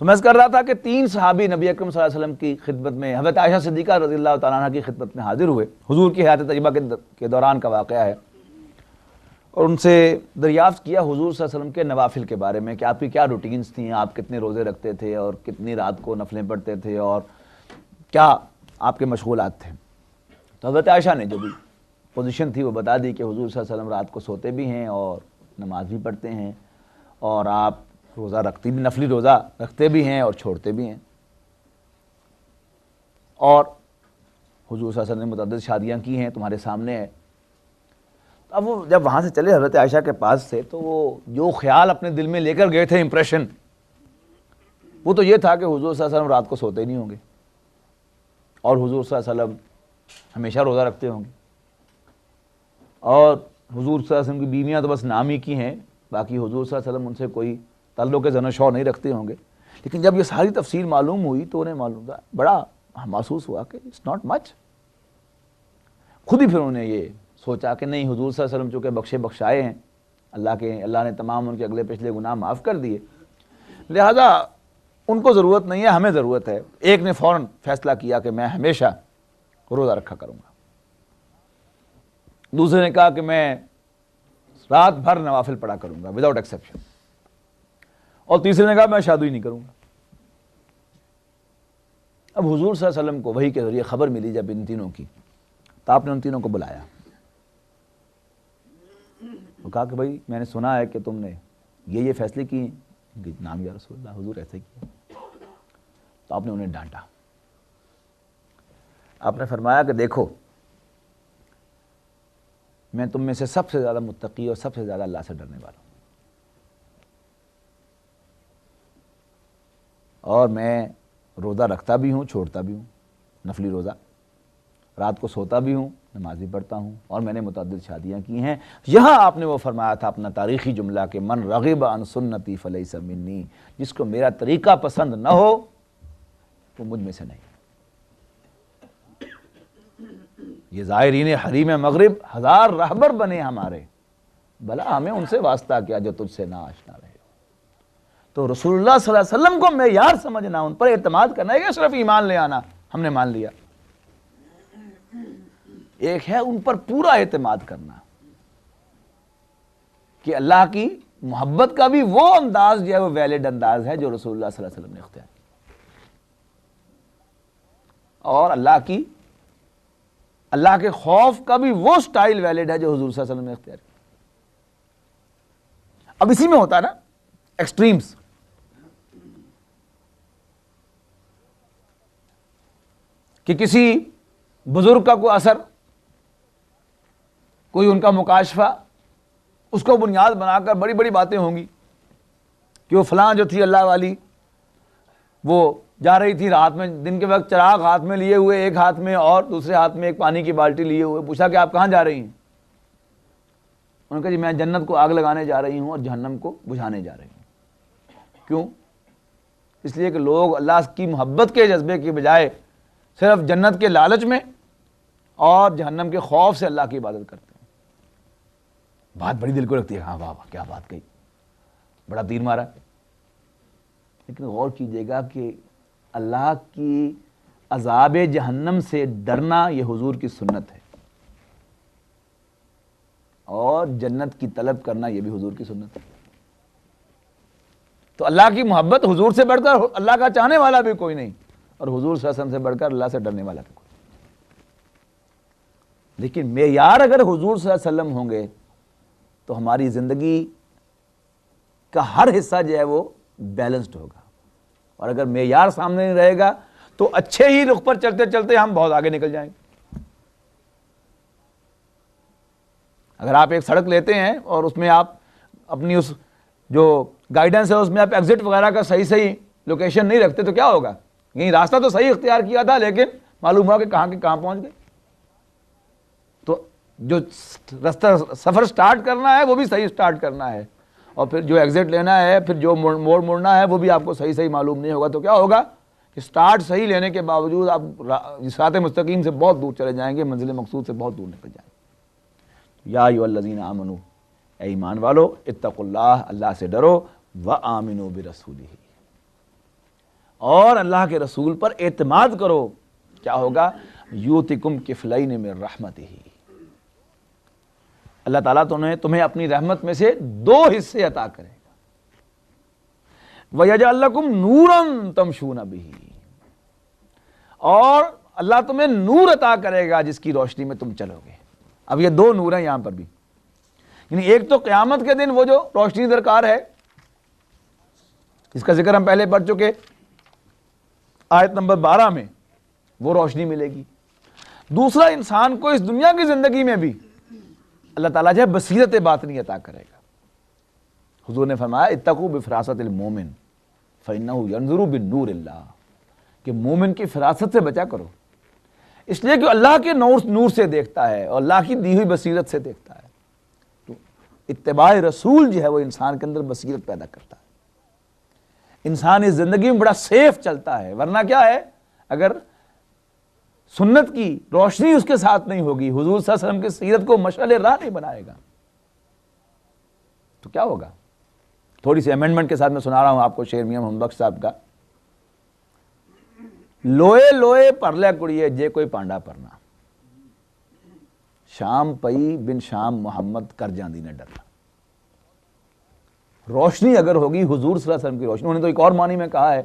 تو میں کر رہا تھا کہ 3 صحابی نبی اکرم صلی اللہ علیہ وسلم کی خدمت میں، حضرت عائشہ صدیقہ رضی اللہ تعالیٰ عنہ کی خدمت میں حاضر ہوئے، حضور کی حیات طیبہ کے دوران کا واقعہ ہے، اور ان سے دریافت کیا حضور صلی اللہ علیہ وسلم کے نوافل کے بارے میں کہ آپ کی کیا روٹینز تھیں، آپ کتنے روزے رکھتے تھے اور کتنی رات کو نفلیں پڑھتے تھے اور کیا آپ کے مشغولات تھے۔ تو حضرت عائشہ نے جو بھی پوزیشن تھی وہ بتا دی کہ حضور صلی اللہ علیہ وسلم رات کو سوتے بھی ہیں اور نماز بھی پڑھتے ہیں، اور آپ روزہ رکھتی بھی، نفلی روزہ رکھتے بھی ہیں اور چھوڑتے بھی ہیں، اور حضور صلی اللہ علیہ وسلم نے متعدد شادیاں کی ہیں، تمہارے سامنے ہے۔ اب وہ جب وہاں سے چلے حضرت عائشہ کے پاس سے، تو وہ جو خیال اپنے دل میں لے کر گئے تھے، امپریشن، وہ تو یہ تھا کہ حضور صلی اللہ علیہ وسلم رات کو سوتے نہیں ہوں گے، اور حضور صلی اللہ علیہ وسلم ہمیشہ روزہ رکھتے ہوں گے، اور حضور صلی اللہ علیہ وسلم کی بیویاں تو بس نام ہی کی ہیں، باقی حضور صلی اللہ علیہ وسلم ان سے کوئی تعلق زن و شو نہیں رکھتے ہوں گے۔ لیکن جب یہ ساری تفصیل معلوم ہوئی تو انہیں معلوم تھا، بڑا محسوس ہوا کہ اٹس ناٹ مچ۔ خود ہی پھر انہوں نے یہ سوچا کہ نہیں، حضور صلی اللہ علیہ وسلم چونکہ بخشے بخشائے ہیں، اللہ نے تمام ان کے اگلے پچھلے گناہ معاف کر دیے، لہذا ان کو ضرورت نہیں ہے، ہمیں ضرورت ہے۔ ایک نے فوراً فیصلہ کیا کہ میں ہمیشہ روزہ رکھا کروں گا، دوسرے نے کہا کہ میں رات بھر نوافل پڑھا کروں گا وداؤٹ ایکسیپشن، اور تیسرے نے کہا میں شادی ہی نہیں کروں گا۔ اب حضور صلی اللہ علیہ وسلم کو وحی کے ذریعے خبر ملی جب ان تینوں کی، تو آپ نے ان تینوں کو بلایا، وہ کہا کہ بھائی میں نے سنا ہے کہ تم نے یہ فیصلے کیے ہیں کہ نام یا رسول اللہ، حضور ایسے کیا۔ تو آپ نے انہیں ڈانٹا، آپ نے فرمایا کہ دیکھو، میں تم میں سے سب سے زیادہ متقی اور سب سے زیادہ اللہ سے ڈرنے والا ہوں، اور میں روزہ رکھتا بھی ہوں، چھوڑتا بھی ہوں، نفلی روزہ، رات کو سوتا بھی ہوں، نماز بھی پڑھتا ہوں، اور میں نے متعدد شادیاں کی ہیں۔ یہاں آپ نے وہ فرمایا تھا اپنا تاریخی جملہ کہ من رغب عن سنتی فلیس منی، جس کو میرا طریقہ پسند نہ ہو وہ مجھ میں سے نہیں۔ یہ زائرین حریم مغرب ہزار رہبر بنے ہمارے، بھلا ہمیں ان سے واسطہ کیا جو تجھ سے نہ آشنا رہے۔ تو رسول اللہ صلی اللہ علیہ وسلم کو معیار سمجھنا، ان پر اعتماد کرنا، یہ صرف ایمان لے آنا ہم نے مان لیا، ایک ہے ان پر پورا اعتماد کرنا کہ اللہ کی محبت کا بھی وہ انداز جو ہے وہ ویلڈ انداز ہے جو رسول اللہ صلی اللہ علیہ وسلم نے اختیار کیا، اور اللہ کے خوف کا بھی وہ سٹائل ویلڈ ہے جو حضور صلی اللہ علیہ وسلم نے اختیار کیا۔ اب اسی میں ہوتا ہے نا ایکسٹریمز، کہ کسی بزرگ کا کوئی اثر، کوئی ان کا مکاشفہ، اس کو بنیاد بنا کر بڑی بڑی باتیں ہوں گی کہ وہ فلاں جو تھی اللہ والی، وہ جا رہی تھی رات میں، دن کے وقت چراغ ہاتھ میں لیے ہوئے، ایک ہاتھ میں اور دوسرے ہاتھ میں ایک پانی کی بالٹی لیے ہوئے، پوچھا کہ آپ کہاں جا رہی ہیں؟ انہوں نے کہا جی میں جنت کو آگ لگانے جا رہی ہوں اور جہنم کو بجھانے جا رہی ہوں۔ کیوں؟ اس لیے کہ لوگ اللہ کی محبت کے جذبے کی بجائے صرف جنت کے لالچ میں اور جہنم کے خوف سے اللہ کی عبادت کرتے ہیں۔ بات بڑی دل کو لگتی ہے، ہاں واہ واہ کیا بات کہی، بڑا تیر مارا، لیکن غور کیجئے گا کہ اللہ کی عذاب جہنم سے ڈرنا یہ حضور کی سنت ہے، اور جنت کی طلب کرنا یہ بھی حضور کی سنت ہے۔ تو اللہ کی محبت حضور سے بڑھ کر اللہ کا چاہنے والا بھی کوئی نہیں، اور حضور صلی اللہ علیہ وسلم سے بڑھ کر اللہ سے ڈرنے والا بھی کوئی نہیں۔ لیکن معیار اگر حضور صلی اللہ علیہ وسلم ہوں گے تو ہماری زندگی کا ہر حصہ جو ہے وہ بیلنسڈ ہوگا، اور اگر معیار سامنے نہیں رہے گا تو اچھے ہی رخ پر چلتے چلتے ہم بہت آگے نکل جائیں گے۔ اگر آپ ایک سڑک لیتے ہیں اور اس میں آپ اپنی اس جو گائیڈنس ہے اس میں آپ ایگزٹ وغیرہ کا صحیح لوکیشن نہیں رکھتے تو کیا ہوگا؟ یہی راستہ تو صحیح اختیار کیا تھا لیکن معلوم ہوا کہ کہاں کے کہاں پہنچ گئے۔ تو جو راستہ سفر سٹارٹ کرنا ہے وہ بھی صحیح سٹارٹ کرنا ہے، اور پھر جو ایگزٹ لینا ہے، پھر جو موڑ موڑنا ہے وہ بھی آپ کو صحیح معلوم نہیں ہوگا، تو کیا ہوگا کہ سٹارٹ صحیح لینے کے باوجود آپ صراط مستقیم سے بہت دور چلے جائیں گے، منزل مقصود سے بہت دور نکل جائیں گے۔ یا ایھا الذین آمنوا، اے ایمان والو، اتقوا اللہ، اللہ سے ڈرو، وآمنوا برسولہ، اور اللہ کے رسول پر اعتماد کرو، کیا ہوگا؟ یوتکم کفلین من رحمتہ، اللہ تعالیٰ تمہیں اپنی رحمت میں سے 2 حصے عطا کرے گا۔ وَيَجْعَلْ لَكُمْ نُورًا تَمْشُونَ بِهِ، اور اللہ تمہیں نور عطا کرے گا جس کی روشنی میں تم چلو گے۔ اب یہ 2 نور ہیں یہاں پر بھی، یعنی ایک تو قیامت کے دن وہ جو روشنی درکار ہے، اس کا ذکر ہم پہلے پڑھ چکے آیت نمبر 12 میں، وہ روشنی ملے گی۔ دوسرا، انسان کو اس دنیا کی زندگی میں بھی اللہ تعالیٰ جو ہے بصیرت باطنی عطا کرے گا۔ حضور نے فرمایا اتقوا بفراست المومن فإنه ينظر بالنور اللہ، کہ مومن کی فراست سے بچا کرو، اس لیے کہ اللہ کے نور سے دیکھتا ہے اور اللہ کی دی ہوئی بصیرت سے دیکھتا ہے۔ تو اتباع رسول جو ہے وہ انسان کے اندر بصیرت پیدا کرتا ہے، انسان اس زندگی میں بڑا سیف چلتا ہے۔ ورنہ کیا ہے، اگر سنت کی روشنی اس کے ساتھ نہیں ہوگی، حضور صلی اللہ علیہ وسلم کی سیرت کو مشعل راہ نہیں بنائے گا، تو کیا ہوگا؟ تھوڑی سی امینڈمنٹ کے ساتھ میں سنا رہا ہوں آپ کو شعر میاں محمد بخش صاحب کا۔ لوئے لوئے پرلے کڑیے جے کوئی پانڈا پرنا، شام پئی بن شام محمد کر جاندی نے ڈرنا۔ روشنی اگر ہوگی حضور صلی اللہ علیہ وسلم کی روشنی، انہوں نے تو ایک اور معنی میں کہا ہے،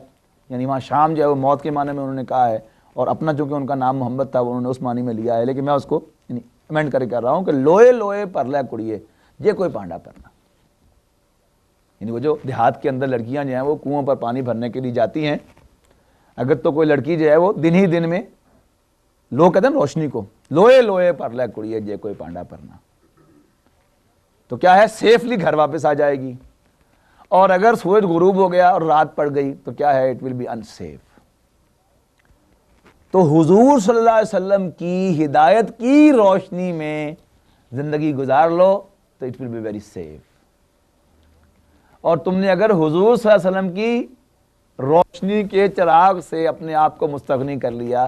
یعنی وہاں شام جو ہے وہ موت کے معنی میں انہوں نے کہا ہے، اور اپنا چونکہ ان کا نام محمد تھا انہوں نے اس معنی میں لیا ہے، لیکن میں اس کو یعنی امینڈ کر کے کر رہا ہوں کہ لوئے لوئے پرلے کڑیے جے کوئی پانڈا پرنا، یعنی وہ جو دیہات کے اندر لڑکیاں جو ہیں وہ کنویں پر پانی بھرنے کے لیے جاتی ہیں، اگر تو کوئی لڑکی جو ہے وہ دن ہی دن میں، لوگ کہتے ہیں روشنی کو، لوئے لوئے پرلے کڑیے جے کوئی پانڈا پرنا، تو کیا ہے، سیفلی گھر واپس آ جائے گی۔ اور اگر سورج غروب ہو گیا اور رات پڑ گئی تو کیا ہے، اٹ ول بی انسیف۔ تو حضور صلی اللہ علیہ وسلم کی ہدایت کی روشنی میں زندگی گزار لو تو it will be very safe. اور تم نے اگر حضور صلی اللہ علیہ وسلم کی روشنی کے چراغ سے اپنے آپ کو مستغنی کر لیا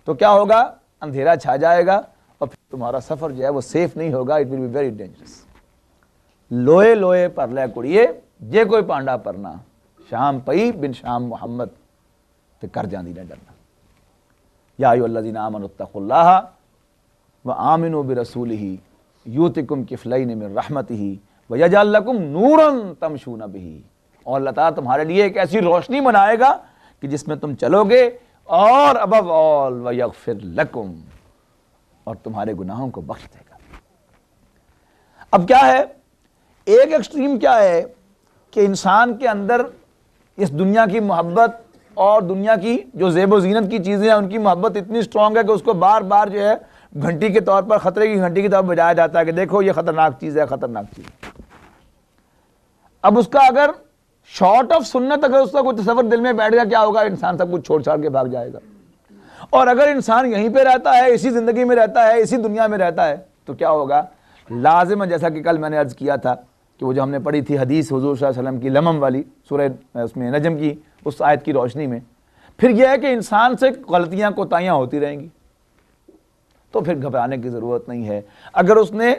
تو کیا ہوگا، اندھیرا چھا جائے گا اور پھر تمہارا سفر جو ہے وہ سیف نہیں ہوگا، it will be very dangerous. لوئے لوئے پرلے کڑیے جے کوئی پانڈا پرنا، شام پئی بن شام محمد تے کر جاندی نے ڈرنا۔ یا ایھا الذین آمنوا اتقوا اللہ وآمنوا برسولہ یؤتکم کفلین من رحمتہ ویجعل لکم نورا تمشون بہ، اور اللہ تعالیٰ تمہارے لیے ایک ایسی روشنی بنائے گا کہ جس میں تم چلو گے، اور ابو آل ویغفر لکم، اور تمہارے گناہوں کو بخش دے گا۔ اب کیا ہے، ایک ایکسٹریم کیا ہے کہ انسان کے اندر اس دنیا کی محبت اور دنیا کی جو زیب و زینت کی چیزیں ہیں ان کی محبت اتنی سٹرونگ ہے کہ اس کو بار بار جو ہے گھنٹی کے طور پر، خطرے کی گھنٹی کی طور پر بجایا جاتا ہے کہ دیکھو یہ خطرناک چیز ہے، خطرناک چیز ہے۔ اب اس کا اگر شارٹ آف سنت اگر اس کا کوئی تصور دل میں بیٹھ گیا، کیا ہوگا، انسان سب کچھ چھوڑ چھاڑ کے بھاگ جائے گا۔ اور اگر انسان یہیں پہ رہتا ہے، اسی زندگی میں رہتا ہے، اسی دنیا میں رہتا ہے، تو کیا ہوگا، لازم ہے، جیسا کہ کل میں نے عرض کیا تھا کہ وہ جو ہم نے پڑھی تھی حدیث حضور صلی اللہ علیہ وسلم کی لمم والی سورہ اس میں نجم کی اس آیت کی روشنی میں، پھر یہ ہے کہ انسان سے غلطیاں کوتاہیاں ہوتی رہیں گی، تو پھر گھبرانے کی ضرورت نہیں ہے۔ اگر اس نے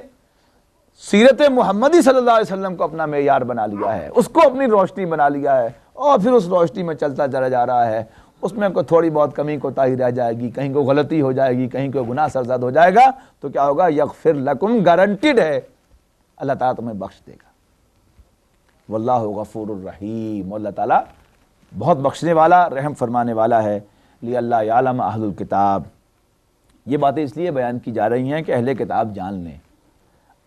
سیرت محمدی صلی اللہ علیہ وسلم کو اپنا معیار بنا لیا ہے، اس کو اپنی روشنی بنا لیا ہے، اور پھر اس روشنی میں چلتا چلا جا رہا ہے، اس میں کوئی تھوڑی بہت کمی کوتاہی رہ جائے گی، کہیں کوئی غلطی ہو جائے گی، کہیں کوئی گناہ سرزد ہو جائے گا، تو کیا ہوگا، یغفر لکم، گارنٹیڈ ہے اللہ تعالیٰ تمہیں بخش دے گا۔ واللہ غفور الرحیم، اللہ تعالیٰ بہت بخشنے والا، رحم فرمانے والا ہے۔ لِأَلَّا يَعْلَمَ أَهْلُ الْكِتَابِ، یہ باتیں اس لیے بیان کی جا رہی ہیں کہ اہل کتاب جان لیں،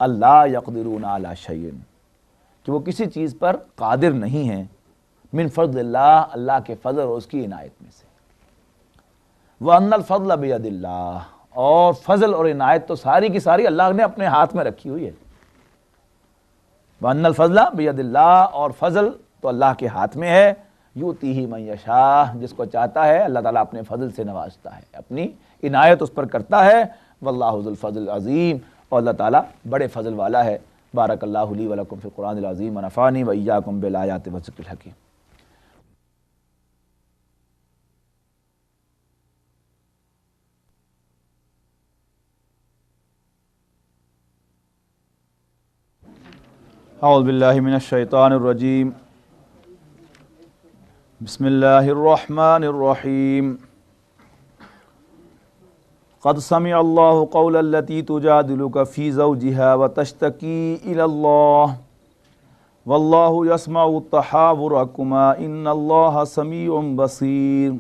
اللہ یقدرون علی شیء، کہ وہ کسی چیز پر قادر نہیں ہیں، من فضل اللہ، اللہ کے فضل اور اس کی عنایت میں سے، وَأَنَّ الْفَضْلَ بِيَدِ اللَّهِ، اور فضل اور عنایت تو ساری کی ساری اللہ نے اپنے ہاتھ میں رکھی ہوئی ہے۔ وَأَنَّ الْفَضْلَ بِيَدِ اللَّهِ، اور فضل تو اللہ کے ہاتھ میں ہے، یؤتیہ من یشاء، جس کو چاہتا ہے اللہ تعالیٰ اپنے فضل سے نوازتا ہے، اپنی عنایت اس پر کرتا ہے۔ واللہ ذو الفضل العظیم، اور اللہ تعالیٰ بڑے فضل والا ہے۔ بارک اللہ لی ولکم فی القرآن العظیم ونفعنی وإیاکم بالآیات والذکر الحکیم۔ اعوذ باللہ من الشیطان الرجیم، بسم اللہ الرحمن الرحیم قد سمع اللہ قول التی تجادلک فی زوجها وتشتکی الی اللہ واللہ یسمع تحاورکما ان اللہ سمیع بصیر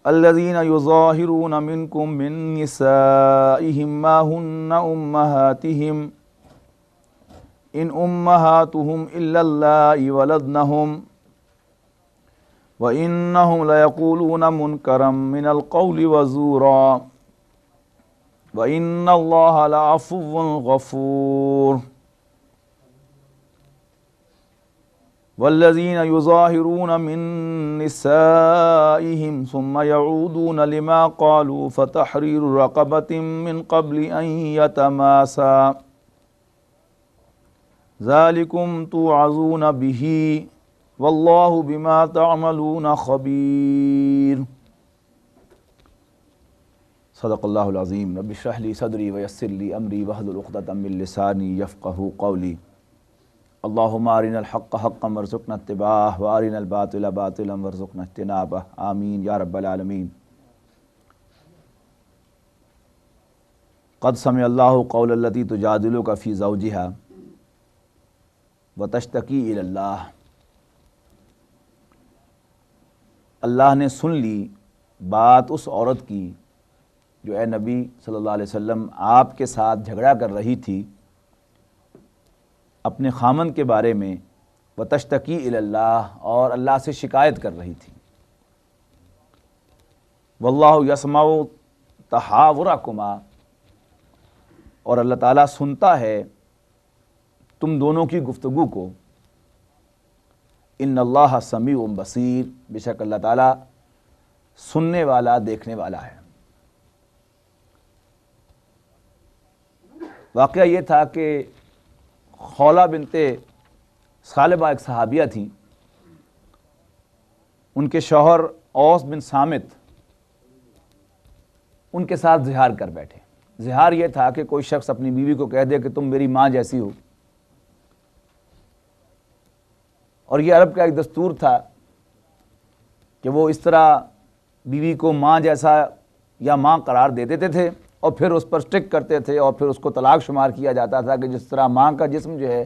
الذین یظاہرون منکم من نسائہم ما ہن امہاتہم ان امہاتہم الا اللائي ولدنہم وَإِنَّهُمْ لَيَقُولُونَ مُنْكَرًا مِنَ الْقَوْلِ وَزُورًا وَإِنَّ اللَّهَ لَعَفُوٌّ غَفُورٌ وَالَّذِينَ يُظَاهِرُونَ مِن نِّسَائِهِمْ ثُمَّ يَعُودُونَ لِمَا قَالُوا فَتَحْرِيرُ رَقَبَةٍ مِّن قَبْلِ أَن يَتَمَاسَا ذَلِكُمْ تُوعَظُونَ بِهِ واللہ بما تعملون خبیر۔ صدق اللہ العظیم۔ رب اشرح لی صدری ویسر لی امری واحلل عقدۃ من لسانی یفقہوا قولی۔ اللہم ارنا الحق حقا وارزقنا اتباعہ وارنا الباطل باطلا وارزقنا اجتنابہ، آمین یا رب العالمین۔ قد سمع اللہ قول التی تجادلک فی زوجہا وتشتکی الی اللہ۔ اللہ نے سن لی بات اس عورت کی جو اے نبی صلی اللہ علیہ وسلم آپ کے ساتھ جھگڑا کر رہی تھی اپنے خامن کے بارے میں، وتشتکی الی اللہ، اور اللہ سے شکایت کر رہی تھی۔ واللہ یسمع تحاورکما، اور اللہ تعالیٰ سنتا ہے تم دونوں کی گفتگو کو۔ ان اللہ سمیع بصیر، بے شک اللہ تعالیٰ سننے والا دیکھنے والا ہے۔ واقعہ یہ تھا کہ خولہ بنت ثعلبہ ایک صحابیہ تھیں، ان کے شوہر اوس بن صامت ان کے ساتھ زہار کر بیٹھے۔ زہار یہ تھا کہ کوئی شخص اپنی بیوی کو کہہ دے کہ تم میری ماں جیسی ہو، اور یہ عرب کا ایک دستور تھا کہ وہ اس طرح بیوی کو ماں جیسا یا ماں قرار دے دیتے تھے اور پھر اس پر سٹک کرتے تھے اور پھر اس کو طلاق شمار کیا جاتا تھا کہ جس طرح ماں کا جسم جو ہے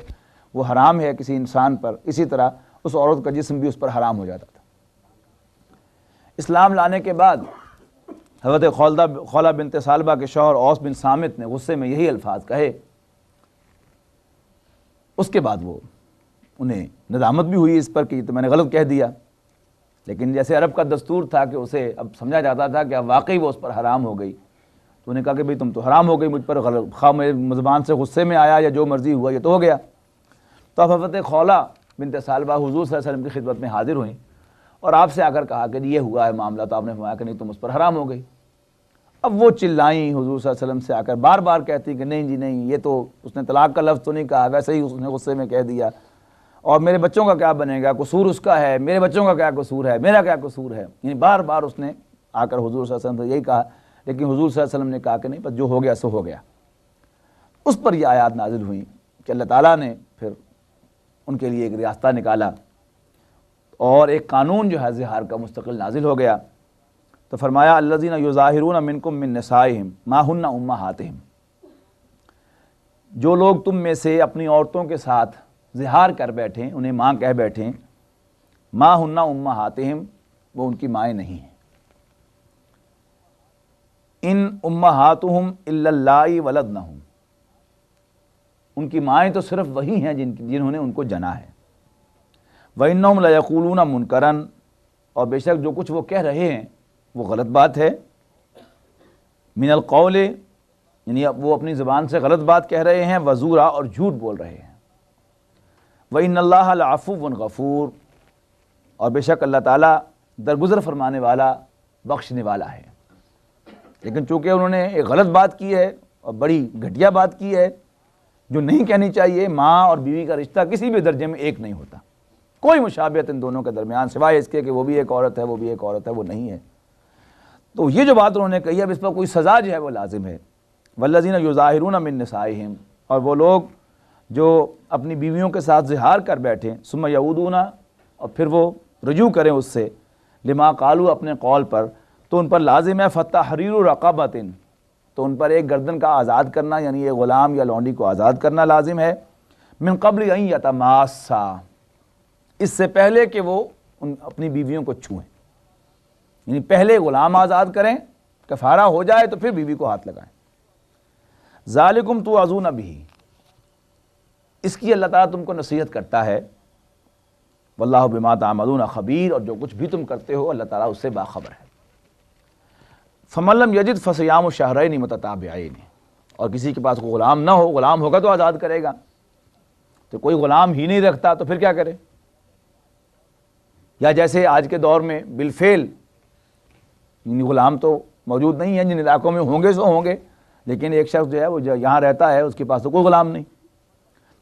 وہ حرام ہے کسی انسان پر، اسی طرح اس عورت کا جسم بھی اس پر حرام ہو جاتا تھا۔ اسلام لانے کے بعد حضرت خولہ بنت ثعلبہ کے شوہر اوس بن صامت نے غصے میں یہی الفاظ کہے۔ اس کے بعد وہ انہیں ندامت بھی ہوئی اس پر کہ یہ تو میں نے غلط کہہ دیا، لیکن جیسے عرب کا دستور تھا کہ اسے اب سمجھا جاتا تھا کہ اب واقعی وہ اس پر حرام ہو گئی، تو انہیں کہا کہ بھئی تم تو حرام ہو گئی مجھ پر، خواہ میرے زبان سے غصے میں آیا یا جو مرضی ہوا یہ تو ہو گیا۔ تو اب حضرت خولہ بنت ثعلبہ حضور صلی اللہ علیہ وسلم کی خدمت میں حاضر ہوئیں اور آپ سے آ کر کہا کہ یہ ہوا ہے معاملہ، تو آپ نے فرمایا کہ نہیں تم اس پر حرام ہو گئی۔ اب وہ چلائیں حضور صلی اللہ علیہ وسلم سے آ کر بار بار کہتی کہ نہیں جی نہیں، یہ تو اس نے طلاق کا لفظ تو نہیں کہا، ویسے ہی اس نے غصے میں کہہ دیا، اور میرے بچوں کا کیا بنے گا، قصور اس کا ہے، میرے بچوں کا کیا قصور ہے، میرا کیا قصور ہے، یعنی بار بار اس نے آ کر حضور صلی اللہ علیہ وسلم سے یہی کہا، لیکن حضور صلی اللہ علیہ وسلم نے کہا کہ نہیں بس جو ہو گیا سو ہو گیا۔ اس پر یہ آیات نازل ہوئیں کہ اللہ تعالیٰ نے پھر ان کے لیے ایک ریاستہ نکالا اور ایک قانون جو ہے زہار کا مستقل نازل ہو گیا۔ تو فرمایا الذین یظاہرون منکم من نسائہم ما ہن امہاتہم، جو لوگ تم میں سے اپنی عورتوں کے ساتھ زہار کر بیٹھیں، انہیں ماں کہہ بیٹھیں، ما ہن امہاتہم، وہ ان کی مائیں نہیں ہیں، ان امہاتہم الا اللائي ولدنہم، ان کی مائیں تو صرف وہی ہیں جنہوں نے ان کو جنا ہے۔ وَإِنَّهُمْ لَيَقُولُونَ مُنْكَرًا، اور بے شک جو کچھ وہ کہہ رہے ہیں وہ غلط بات ہے، من القول، یعنی وہ اپنی زبان سے غلط بات کہہ رہے ہیں، وزورا، اور جھوٹ بول رہے ہیں۔ وَإِنَّ اللَّهَ لَعَفُوٌّ غَفُورٌ، اور بے شک اللہ تعالیٰ درگزر فرمانے والا بخشنے والا ہے۔ لیکن چونکہ انہوں نے ایک غلط بات کی ہے اور بڑی گھٹیا بات کی ہے جو نہیں کہنی چاہیے، ماں اور بیوی کا رشتہ کسی بھی درجے میں ایک نہیں ہوتا، کوئی مشابہت ان دونوں کے درمیان سوائے اس کے کہ وہ بھی ایک عورت ہے وہ بھی ایک عورت ہے، وہ نہیں ہے۔ تو یہ جو بات انہوں نے کہی اب اس پر کوئی سزا جو ہے وہ لازم ہے۔ والذین یظاہرون من نسائہم، اور وہ لوگ جو اپنی بیویوں کے ساتھ زہار کر بیٹھیں، ثم یعودون، اور پھر وہ رجوع کریں اس سے، لما قالو اپنے قول پر، تو ان پر لازم ہے فتحریر رقبۃ، تو ان پر ایک گردن کا آزاد کرنا، یعنی ایک غلام یا لونڈی کو آزاد کرنا لازم ہے، من قبل ان یتماسا، اس سے پہلے کہ وہ اپنی بیویوں کو چھوئیں، یعنی پہلے غلام آزاد کریں، کفارہ ہو جائے تو پھر بیوی کو ہاتھ لگائیں۔ ذالکم توعظون بہ، اس کی اللہ تعالیٰ تم کو نصیحت کرتا ہے، واللہ بما تعملون خبیر، اور جو کچھ بھی تم کرتے ہو اللہ تعالیٰ اس سے باخبر ہے۔ فمن لم یجد فصیام شہرین متتابعین، اور کسی کے پاس کوئی غلام نہ ہو، غلام ہوگا تو آزاد کرے گا، تو کوئی غلام ہی نہیں رکھتا تو پھر کیا کرے؟ یا جیسے آج کے دور میں بالفعل یعنی غلام تو موجود نہیں ہیں، جن علاقوں میں ہوں گے سو ہوں گے، لیکن ایک شخص جو ہے وہ یہاں رہتا ہے، اس کے پاس تو کوئی غلام نہیں،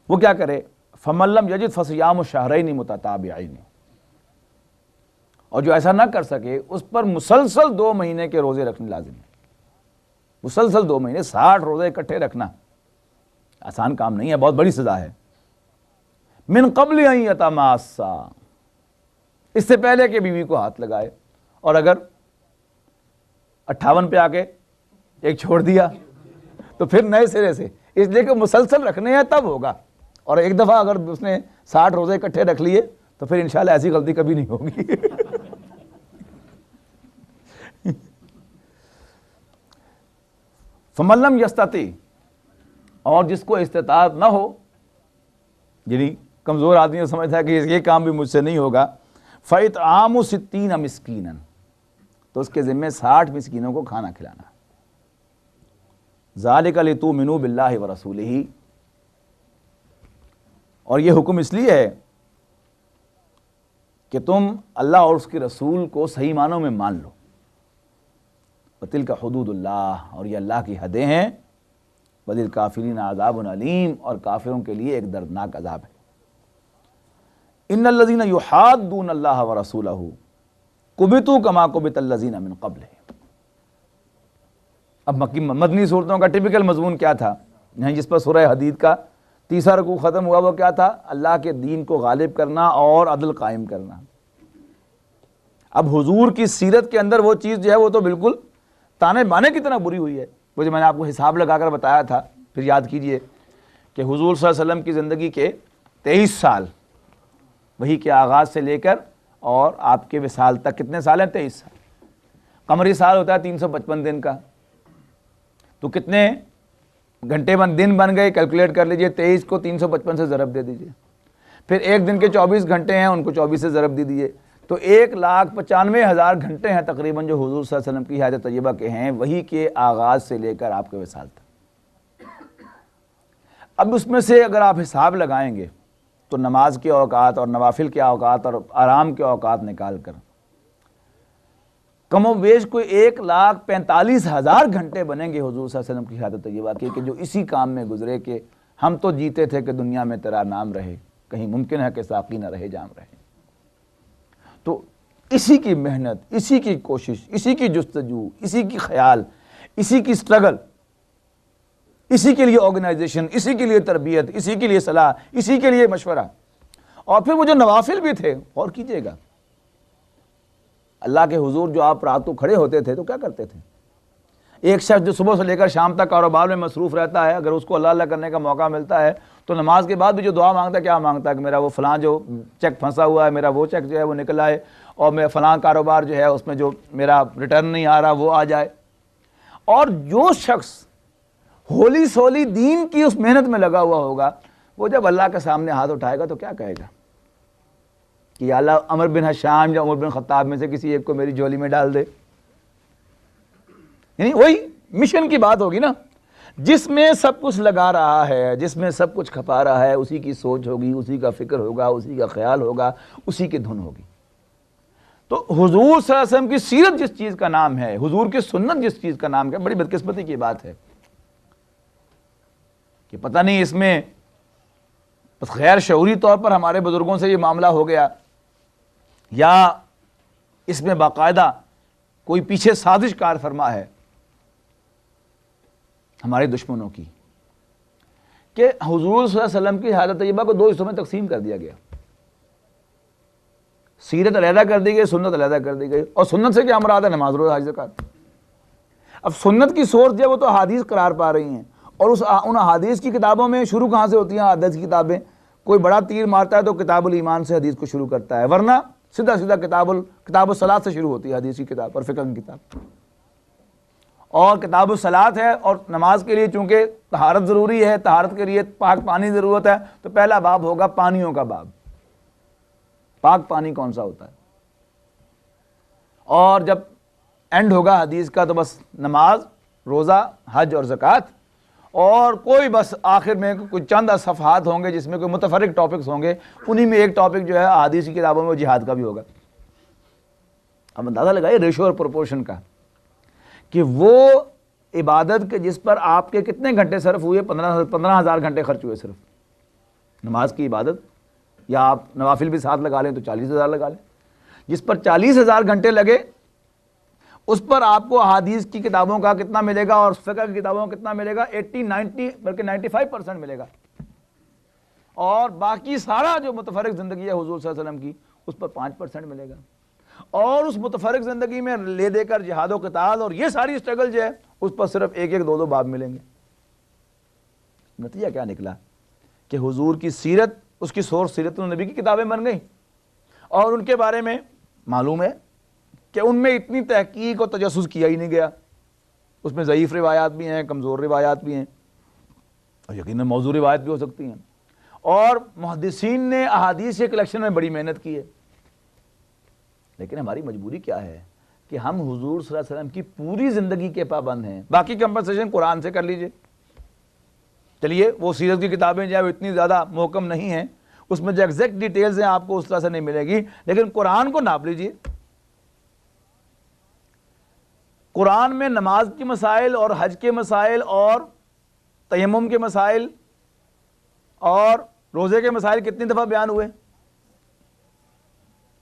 وہ کیا کرے؟ فمن لم یجد فصیام شہرین متتابعین، اور جو ایسا نہ کر سکے اس پر مسلسل 2 مہینے کے روزے رکھنے لازم ہے، مسلسل 2 مہینے 60 روزے اکٹھے رکھنا آسان کام نہیں ہے، بہت بڑی سزا ہے۔ من قبل ان یتماسا، اس سے پہلے کہ بیوی کو ہاتھ لگائے، اور اگر 58 پہ آ کے ایک چھوڑ دیا تو پھر نئے سرے سے، اس لیے کہ مسلسل رکھنے ہیں تب ہوگا، اور ایک دفعہ اگر اس نے 60 روزے اکٹھے رکھ لیے تو پھر انشاءاللہ ایسی غلطی کبھی نہیں ہوگی۔ فمن لم یستطع، اور جس کو استطاعت نہ ہو، یعنی کمزور آدمی سمجھتا ہے کہ یہ کام بھی مجھ سے نہیں ہوگا، فَإِطْعَامُ 60 مسکینا، تو اس کے ذمہ 60 مسکینوں کو کھانا کھلانا۔ ذَلِكَ لِتُؤْمِنُوا بِاللَّهِ وَرَسُولِهِ، اور یہ حکم اس لیے ہے کہ تم اللہ اور اس کے رسول کو صحیح معنوں میں مان لو۔ وَتِلْكَ حُدُودُ اللَّهِ، اور یہ اللہ کی حدیں ہیں، وَلِلْكَافِرِينَ عَذَابٌ عَلِيمٌ، اور کافروں کے لیے ایک دردناک عذاب ہے۔ ان الذین یحادون اللہ ورسولہ کبتوا کما کبت الذین من قبلہم۔ اب مدنی صورتوں کا ٹپیکل مضمون کیا تھا؟ یہاں جس پر سورہ حدید کا 3واں رکوع ختم ہوا وہ کیا تھا؟ اللہ کے دین کو غالب کرنا اور عدل قائم کرنا۔ اب حضور کی سیرت کے اندر وہ چیز جو ہے وہ تو بالکل تانے بانے کی طرح بری ہوئی ہے۔ وہ جو میں نے آپ کو حساب لگا کر بتایا تھا، پھر یاد کیجئے کہ حضور صلی اللہ علیہ وسلم کی زندگی کے 23 سال، وہی کے آغاز سے لے کر اور آپ کے وصال تک کتنے سال ہیں؟ 23 سال۔ قمری سال ہوتا ہے 355 دن کا، تو کتنے گھنٹے دن بن گئے؟ کیلکولیٹ کر لیجئے، 23 کو 355 سے ضرب دے دیجئے، پھر ایک دن کے 24 گھنٹے ہیں، ان کو 24 سے ضرب دے دیجئے، تو 1,95,000 گھنٹے ہیں تقریباً جو حضور صلی اللہ علیہ وسلم کی حیات طیبہ کے ہیں، وہی کے آغاز سے لے کر آپ کے وصال تک۔ اب اس میں سے اگر آپ حساب لگائیں گے تو نماز کے اوقات اور نوافل کے اوقات اور آرام کے اوقات نکال کر کم و بیش کوئی 1,45,000 گھنٹے بنیں گے حضور صلی اللہ علیہ وسلم کی حیات طیبہ کے، کہ جو اسی کام میں گزرے کہ ہم تو جیتے تھے کہ دنیا میں تیرا نام رہے، کہیں ممکن ہے کہ ساقی نہ رہے جام رہے۔ تو اسی کی محنت، اسی کی کوشش، اسی کی جستجو، اسی کی خیال، اسی کی سٹرگل، اسی کے لیے آرگنائزیشن، اسی کے لیے تربیت، اسی کے لیے صلاح، اسی کے لیے مشورہ، اور پھر وہ جو نوافل بھی تھے، غور کیجئے گا، اللہ کے حضور جو آپ رات کو کھڑے ہوتے تھے تو کیا کرتے تھے؟ ایک شخص جو صبح سے لے کر شام تک کاروبار میں مصروف رہتا ہے، اگر اس کو اللہ اللہ کرنے کا موقع ملتا ہے تو نماز کے بعد بھی جو دعا مانگتا ہے، کیا مانگتا ہے؟ کہ میرا وہ فلاں جو چیک پھنسا ہوا ہے، میرا وہ چیک جو ہے وہ نکل آئے، اور میرا فلاں کاروبار جو ہے اس میں جو میرا ریٹرن نہیں آ رہا وہ آ جائے۔ اور جو شخص ہولی سولی دین کی اس محنت میں لگا ہوا ہوگا، وہ جب اللہ کے سامنے ہاتھ اٹھائے گا تو کیا کہے گا؟ کہ یا اللہ عمر بن حشام یا عمر بن خطاب میں سے کسی ایک کو میری جھولی میں ڈال دے۔ یعنی وہی مشن کی بات ہوگی نا، جس میں سب کچھ لگا رہا ہے، جس میں سب کچھ کھپا رہا ہے، اسی کی سوچ ہوگی، اسی کا فکر ہوگا، اسی کا خیال ہوگا، اسی کی دھن ہوگی۔ تو حضور صلی اللہ علیہ وسلم کی سیرت جس چیز کا نام ہے، حضور کی سنت جس چیز کا نام ہے، بڑی بدقسمتی کی بات ہے کہ پتہ نہیں اس میں بس غیر شعوری طور پر ہمارے بزرگوں سے یہ معاملہ ہو گیا، یا اس میں باقاعدہ کوئی پیچھے سازش کار فرما ہے ہمارے دشمنوں کی، کہ حضور صلی اللہ علیہ وسلم کی حیات طیبہ کو 2 حصوں میں تقسیم کر دیا گیا۔ سیرت علیحدہ کر دی گئی، سنت علیحدہ کر دی گئی. اور سنت سے کیا مراد ہے؟ نماز، روزہ، حج، زکوٰۃ. اب سنت کی سورس جو ہے وہ تو احادیث قرار پا رہی ہیں، اور ان احادیث کی کتابوں میں شروع کہاں سے ہوتی ہیں؟ حدیث کی کتابیں. کوئی بڑا تیر مارتا ہے تو کتاب الایمان سے حدیث کو شروع کرتا ہے، ورنہ سیدھا سیدھا کتاب الصلاۃ سے شروع ہوتی ہے حدیث کی کتاب اور فقہ کی کتاب. اور کتاب الصلاۃ ہے، اور نماز کے لیے چونکہ طہارت ضروری ہے، طہارت کے لیے پاک پانی ضرورت ہے، تو پہلا باب ہوگا پانیوں کا باب. پاک پانی کون سا ہوتا ہے؟ اور جب اینڈ ہوگا حدیث کا تو بس نماز، روزہ، حج اور زکوٰۃ. اور کوئی بس آخر میں کوئی چند صفحات ہوں گے جس میں کوئی متفرق ٹاپکس ہوں گے، انہی میں ایک ٹاپک جو ہے احادیث کی کتابوں میں وہ جہاد کا بھی ہوگا. اب اندازہ لگائیے ریشو اور پروپورشن کا، کہ وہ عبادت کے جس پر آپ کے کتنے گھنٹے صرف ہوئے؟ 15,000 گھنٹے خرچ ہوئے صرف نماز کی عبادت، یا آپ نوافل بھی ساتھ لگا لیں تو 40,000 لگا لیں. جس پر 40,000 گھنٹے لگے اس پر آپ کو احادیث کی کتابوں کا کتنا ملے گا اور فقہ کی کتابوں کا کتنا ملے گا؟ 80، 90 بلکہ 95% ملے گا. اور باقی سارا جو متفرق زندگی ہے حضور صلی اللہ علیہ وسلم کی، اس پر 5% ملے گا. اور اس متفرق زندگی میں لے دے کر جہاد و قتال اور یہ ساری اسٹرگل جو ہے اس پر صرف ایک ایک 2 باب ملیں گے. نتیجہ کیا نکلا؟ کہ حضور کی سیرت، اس کی سورس سیرت النبی کی کتابیں بن گئیں، اور ان کے بارے میں معلوم ہے کہ ان میں اتنی تحقیق اور تجسس کیا ہی نہیں گیا. اس میں ضعیف روایات بھی ہیں، کمزور روایات بھی ہیں، اور یقیناً موضوع روایت بھی ہو سکتی ہیں. اور محدثین نے احادیث کے کلیکشن میں بڑی محنت کی ہے. لیکن ہماری مجبوری کیا ہے کہ ہم حضور صلی اللہ علیہ وسلم کی پوری زندگی کے پابند ہیں. باقی کمپنسیشن قرآن سے کر لیجئے. چلیے وہ سیرت کی کتابیں جو ہے وہ اتنی زیادہ محکم نہیں ہیں، اس میں جو ایگزیکٹ ڈیٹیلز ہیں آپ کو اس طرح سے نہیں ملے گی، لیکن قرآن کو ناپ لیجئے. قرآن میں نماز کے مسائل اور حج کے مسائل اور تیمم کے مسائل اور روزے کے مسائل کتنی دفعہ بیان ہوئے؟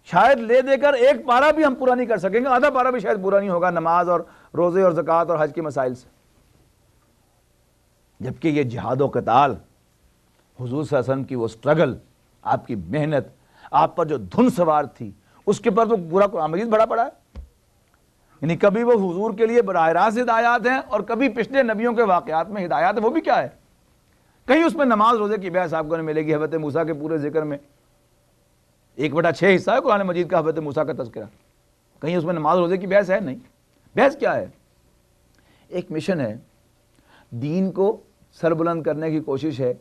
شاید لے دے کر ایک پارہ بھی ہم پورا نہیں کر سکیں گے، آدھا پارہ بھی شاید پورا نہیں ہوگا نماز اور روزے اور زکوٰۃ اور حج کے مسائل سے. جبکہ یہ جہاد و قتال، حضور صلی اللہ علیہ وسلم کی وہ سٹرگل، آپ کی محنت، آپ پر جو دھن سوار تھی، اس کے پر تو پورا قرآن مجید بھرا پڑا ہے. یعنی کبھی وہ حضور کے لیے براہ راست ہدایات ہیں اور کبھی پچھلے نبیوں کے واقعات میں ہدایات ہیں. وہ بھی کیا ہے؟ کہیں اس میں نماز روزے کی بحث آپ کو نہیں ملے گی. حضرت موسیٰ کے پورے ذکر میں 1/6 حصہ ہے قرآن مجید کا حضرت موسیٰ کا تذکرہ، کہیں اس میں نماز روزے کی بحث ہے؟ نہیں. بحث کیا ہے؟ ایک مشن ہے، دین کو سربلند کرنے کی کوشش ہے،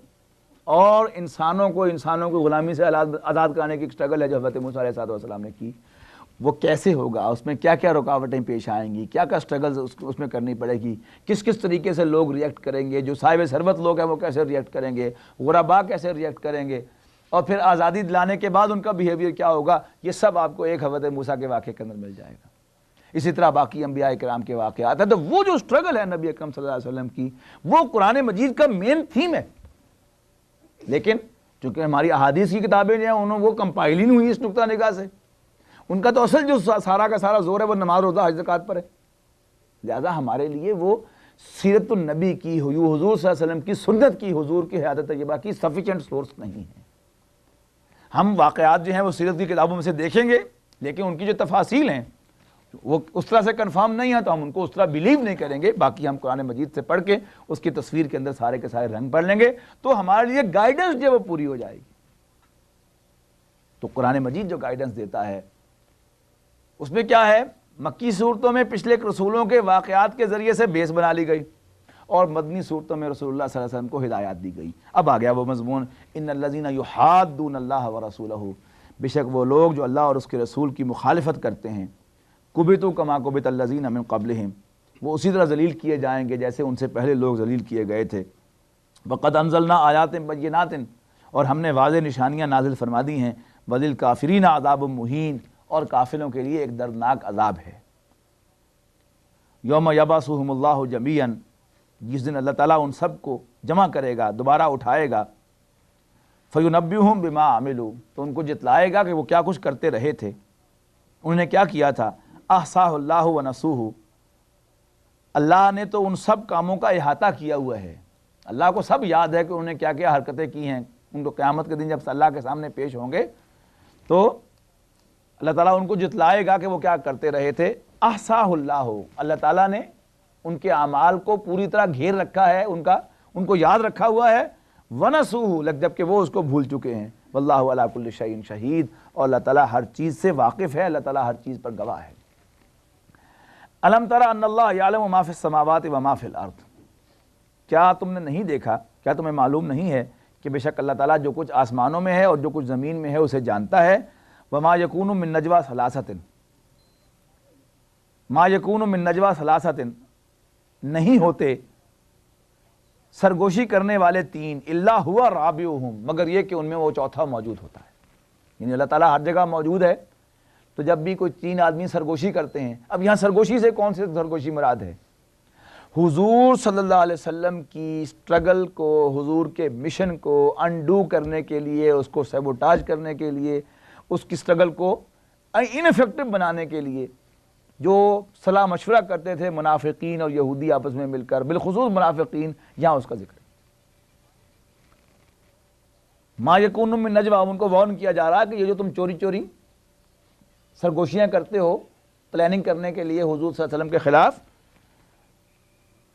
اور انسانوں کو غلامی سے آزاد کرانے کی ایک سٹرگل ہے جو حضرت موسیٰ علیہ السلام نے کی. وہ کیسے ہوگا؟ اس میں کیا کیا رکاوٹیں پیش آئیں گی؟ کیا کیا سٹرگلز اس میں کرنی پڑے گی؟ کس کس طریقے سے لوگ ریئیکٹ کریں گے؟ جو صاحب ثروت لوگ ہیں وہ کیسے ریئیکٹ کریں گے؟ غرباء کیسے ریئیکٹ کریں گے؟ اور پھر آزادی دلانے کے بعد ان کا بیہیویئر کیا ہوگا؟ یہ سب آپ کو ایک حضرت موسیٰ کے واقعے کے اندر مل جائے گا. اسی طرح باقی انبیاء کرام کے واقعات ہیں. تو وہ جو سٹرگل ہے نبی اکرم صلی اللہ علیہ وسلم کی، وہ قرآن مجید کا مین تھیم ہے. لیکن چونکہ ہماری احادیث کی کتابیں جو ہیں وہ کمپائل ہی نہیں ہوئی اس نقطہ نگاہ سے، ان کا تو اصل جو سارا کا سارا زور ہے وہ نماز، روزہ، حج، زکوٰۃ پر ہے. لہذا ہمارے لیے وہ سیرت النبی کی، حضور صلی اللہ علیہ وسلم کی سنت کی، حضور کی حیات طیبہ کی سفیشینٹ سورس نہیں ہے. ہم واقعات جو ہیں وہ سیرت کی کتابوں میں سے دیکھیں گے، لیکن ان کی جو تفاصیل ہیں وہ اس طرح سے کنفرم نہیں ہے تو ہم ان کو اس طرح بلیو نہیں کریں گے. باقی ہم قرآن مجید سے پڑھ کے اس کی تصویر کے اندر سارے کے سارے رنگ پڑھ لیں گے تو ہمارے لیے گائیڈنس جو ہے وہ پوری ہو جائے گی. تو قرآن مجید جو گائیڈنس دیتا ہے اس میں کیا ہے؟ مکی صورتوں میں پچھلے رسولوں کے واقعات کے ذریعے سے بیس بنا لی گئی، اور مدنی صورتوں میں رسول اللہ صلی اللہ علیہ وسلم کو ہدایات دی گئی. اب آ گیا وہ مضمون، ان الذین یحادون اللہ ورسولہ، بے شک وہ لوگ جو اللہ اور اس کے رسول کی مخالفت کرتے ہیں، کبتوا کما کبت الذین من قبلہم، وہ اسی طرح ذلیل کیے جائیں گے جیسے ان سے پہلے لوگ ذلیل کیے گئے تھے. وقد انزلنا آیات بینات، اور ہم نے واضح نشانیاں نازل فرما دی ہیں. وللکافرین عذاب مہین، اور کافروں کے لیے ایک دردناک عذاب ہے. یوم یبعثہم اللہ جمیعا، جس دن اللہ تعالیٰ ان سب کو جمع کرے گا، دوبارہ اٹھائے گا. فینبئہم بما عملوا، تو ان کو جتلائے گا کہ وہ کیا کچھ کرتے رہے تھے، انہوں نے کیا کیا تھا. احصاہ اللہ ونسوہ، اللہ نے تو ان سب کاموں کا احاطہ کیا ہوا ہے. اللہ کو سب یاد ہے کہ انہوں نے کیا کیا حرکتیں کی ہیں. ان کو قیامت کے دن جب اللہ کے سامنے پیش ہوں گے تو اللہ تعالیٰ ان کو جتلائے گا کہ وہ کیا کرتے رہے تھے. احصاہ اللہ، اللہ تعالیٰ نے ان کے اعمال کو پوری طرح گھیر رکھا ہے، ان کو یاد رکھا ہوا ہے. ونسوہ، جبکہ وہ اس کو بھول چکے ہیں. واللہ علی کل شیء شہید، اور اللہ تعالیٰ ہر چیز سے واقف ہے، اللہ تعالیٰ ہر چیز پر گواہ ہے. الم تر ان اللہ یعلم ما فی السماوات و ما فی الارض، کیا تم نے نہیں دیکھا، کیا تمہیں معلوم نہیں ہے کہ بے شک اللہ تعالیٰ جو کچھ آسمانوں میں ہے اور جو کچھ زمین میں ہے اسے جانتا ہے. وما یکون من نجوی ثلاثۃ، ما یکون من نجوی ثلاثۃ، نہیں ہوتے سرگوشی کرنے والے تین، الا ہوا رابعہم، مگر یہ کہ ان میں وہ چوتھا موجود ہوتا ہے. یعنی اللہ تعالیٰ ہر جگہ موجود ہے، تو جب بھی کوئی تین آدمی سرگوشی کرتے ہیں، اب یہاں سرگوشی سے کون سے سرگوشی مراد ہے؟ حضور صلی اللہ علیہ وسلم کی سٹرگل کو، حضور کے مشن کو انڈو کرنے کے لیے، اس کو سیبوٹاج کرنے کے لیے، اس کی سٹرگل کو انفیکٹو بنانے کے لیے جو صلاح مشورہ کرتے تھے منافقین اور یہودی آپس میں مل کر، بالخصوص منافقین، یہاں اس کا ذکر ہے. ما یکون من نجوی، ان کو وارن کیا جا رہا ہے کہ یہ جو تم چوری چوری سرگوشیاں کرتے ہو پلاننگ کرنے کے لیے حضور صلی اللہ علیہ وسلم کے خلاف،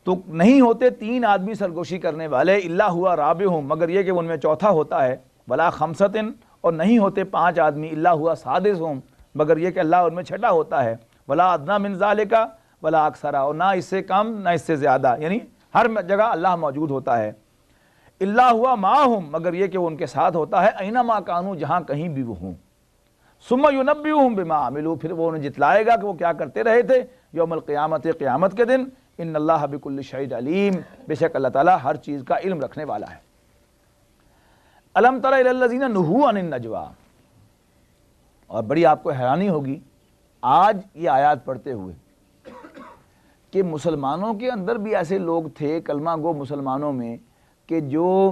تو نہیں ہوتے تین آدمی سرگوشی کرنے والے، الا ہوا رابعہم، مگر یہ کہ ان میں چوتھا ہوتا ہے. ولا خمسۃ، اور نہیں ہوتے پانچ آدمی، الا ہوا سادسہم، مگر یہ کہ اللہ ان میں چھٹا ہوتا ہے. ولا ادنی من ذالک ولا اکثر، اور نہ اس سے کم نہ اس سے زیادہ، یعنی ہر جگہ اللہ موجود ہوتا ہے. الا ہوا معہم، مگر یہ کہ وہ ان کے ساتھ ہوتا ہے، اینما کانوا، جہاں کہیں بھی وہ ہوں. ثم ینبئہم بما عملوا، پھر وہ انہیں جتلائے گا کہ وہ کیا کرتے رہے تھے یوم القیامت، قیامت کے دن. ان اللہ بکل شیء علیم، بے شک اللہ تعالیٰ ہر چیز کا علم رکھنے والا ہے. الم تر الی الذین نہوا عن النجوی، اور بڑی آپ کو حیرانی ہوگی آج یہ آیات پڑھتے ہوئے کہ مسلمانوں کے اندر بھی ایسے لوگ تھے، کلمہ گو مسلمانوں میں، کہ جو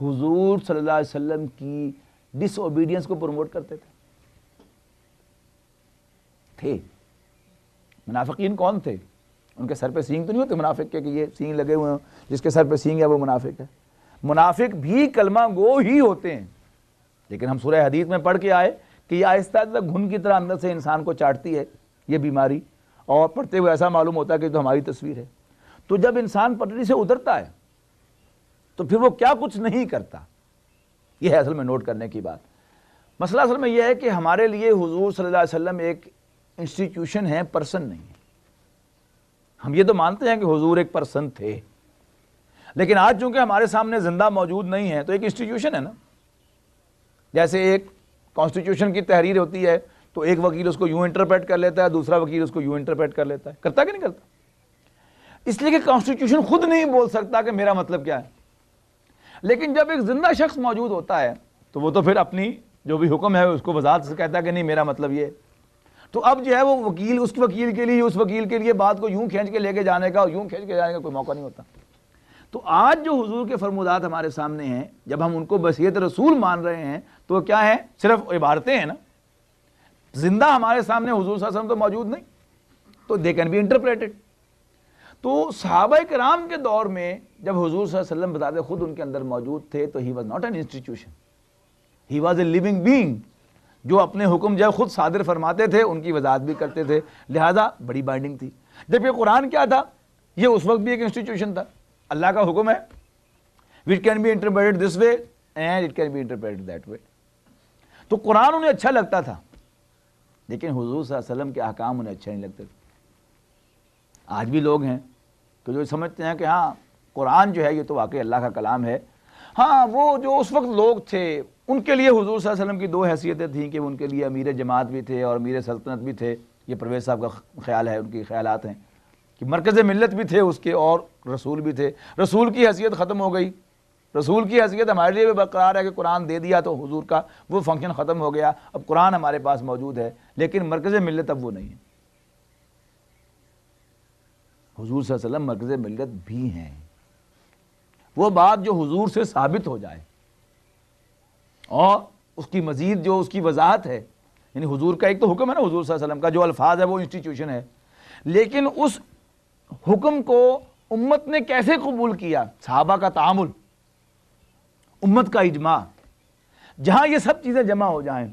حضور صلی اللہ علیہ وسلم کی ڈس اوبیڈینس کو پروموٹ کرتے تھے. منافقین کون تھے؟ ان کے سر پہ سینگ تو نہیں ہوتے منافق کے کہ یہ سینگ لگے ہوئے ہیں، جس کے سر پہ سینگ ہے وہ منافق ہے. منافق بھی کلمہ گو ہی ہوتے ہیں، لیکن ہم سورہ حدید میں پڑھ کے آئے کہ یہ آہستہ آہستہ گھن کی طرح اندر سے انسان کو چاٹتی ہے یہ بیماری، اور پڑھتے ہوئے ایسا معلوم ہوتا ہے کہ تو ہماری تصویر ہے. تو جب انسان پٹری سے اترتا ہے تو پھر وہ کیا کچھ نہیں کرتا، یہ ہے اصل میں نوٹ کرنے کی بات. مسئلہ اصل میں یہ ہے کہ ہمارے لیے حضور صلی اللہ علیہ وسلم ایک انسٹیٹیوشن ہے، پرسن نہیں ہے. ہم یہ تو مانتے ہیں کہ حضور ایک پرسن تھے، لیکن آج چونکہ ہمارے سامنے زندہ موجود نہیں ہے تو ایک انسٹیٹیوشن ہے نا. جیسے ایک کانسٹیٹیوشن کی تحریر ہوتی ہے تو ایک وکیل اس کو یوں انٹرپریٹ کر لیتا ہے، دوسرا وکیل اس کو یوں انٹرپریٹ کر لیتا ہے. کرتا کہ نہیں کرتا؟ اس لیے کہ کانسٹیٹیوشن خود نہیں بول سکتا کہ میرا مطلب کیا ہے. لیکن جب ایک زندہ شخص موجود ہوتا ہے تو وہ تو پھر اپنی جو بھی حکم ہے اس کو وضاحت سے کہتا ہے کہ نہیں میرا مطلب یہ ہے. تو اب جو ہے وہ وکیل اس وکیل کے لیے، اس وکیل کے لیے بات کو یوں کھینچ کے لے کے جانے کا اور یوں کھینچ کے جانے کا کوئی موقع نہیں ہوتا. تو آج جو حضور کے فرمودات ہمارے سامنے ہیں، جب ہم ان کو بصیرت رسول مان رہے ہیں تو وہ کیا ہیں؟ صرف عبارتیں ہیں نا. زندہ ہمارے سامنے حضور صلی اللہ علیہ وسلم تو موجود نہیں، تو دے کین بی انٹرپریٹڈ. تو صحابہ کرام کے دور میں جب حضور صلی اللہ علیہ وسلم بتاتے خود ان کے اندر موجود تھے تو he was not an institution, he was a living being, جو اپنے حکم جب خود صادر فرماتے تھے ان کی وضاحت بھی کرتے تھے، لہذا بڑی بائنڈنگ تھی. جبکہ قرآن کیا تھا؟ یہ اس وقت بھی ایک انسٹیٹیوشن تھا، اللہ کا حکم ہے which can be interpreted this way and it can be interpreted that way. تو قرآن انہیں اچھا لگتا تھا، لیکن حضور صلی اللہ علیہ وسلم کے احکام انہیں اچھا نہیں لگتے تھے. آج بھی لوگ ہیں کہ جو سمجھتے ہیں کہ ہاں قرآن جو ہے یہ تو واقعی اللہ کا کلام ہے. ہاں وہ جو اس وقت لوگ تھے ان کے لیے حضور صلی اللہ علیہ وسلم کی دو حیثیتیں تھیں کہ ان کے لیے امیر جماعت بھی تھے اور امیر سلطنت بھی تھے. یہ پرویز صاحب کا خیال ہے، ان کے خیالات ہیں کہ مرکز ملت بھی تھے اس کے اور رسول بھی تھے. رسول کی حیثیت ختم ہو گئی، رسول کی حیثیت ہمارے لیے بھی برقرار ہے کہ قرآن دے دیا تو حضور کا وہ فنکشن ختم ہو گیا، اب قرآن ہمارے پاس موجود ہے، لیکن مرکز ملت اب وہ نہیں ہے. حضور صلی اللہ علیہ وسلم مرکز ملت بھی ہیں. وہ بات جو حضور سے ثابت ہو جائے اور اس کی مزید جو اس کی وضاحت ہے، یعنی حضور کا ایک تو حکم ہے نا، حضور صلی اللہ علیہ وسلم کا جو الفاظ ہے وہ انسٹیٹیوشن ہے، لیکن اس حکم کو امت نے کیسے قبول کیا، صحابہ کا تعامل، امت کا اجماع، جہاں یہ سب چیزیں جمع ہو جائیں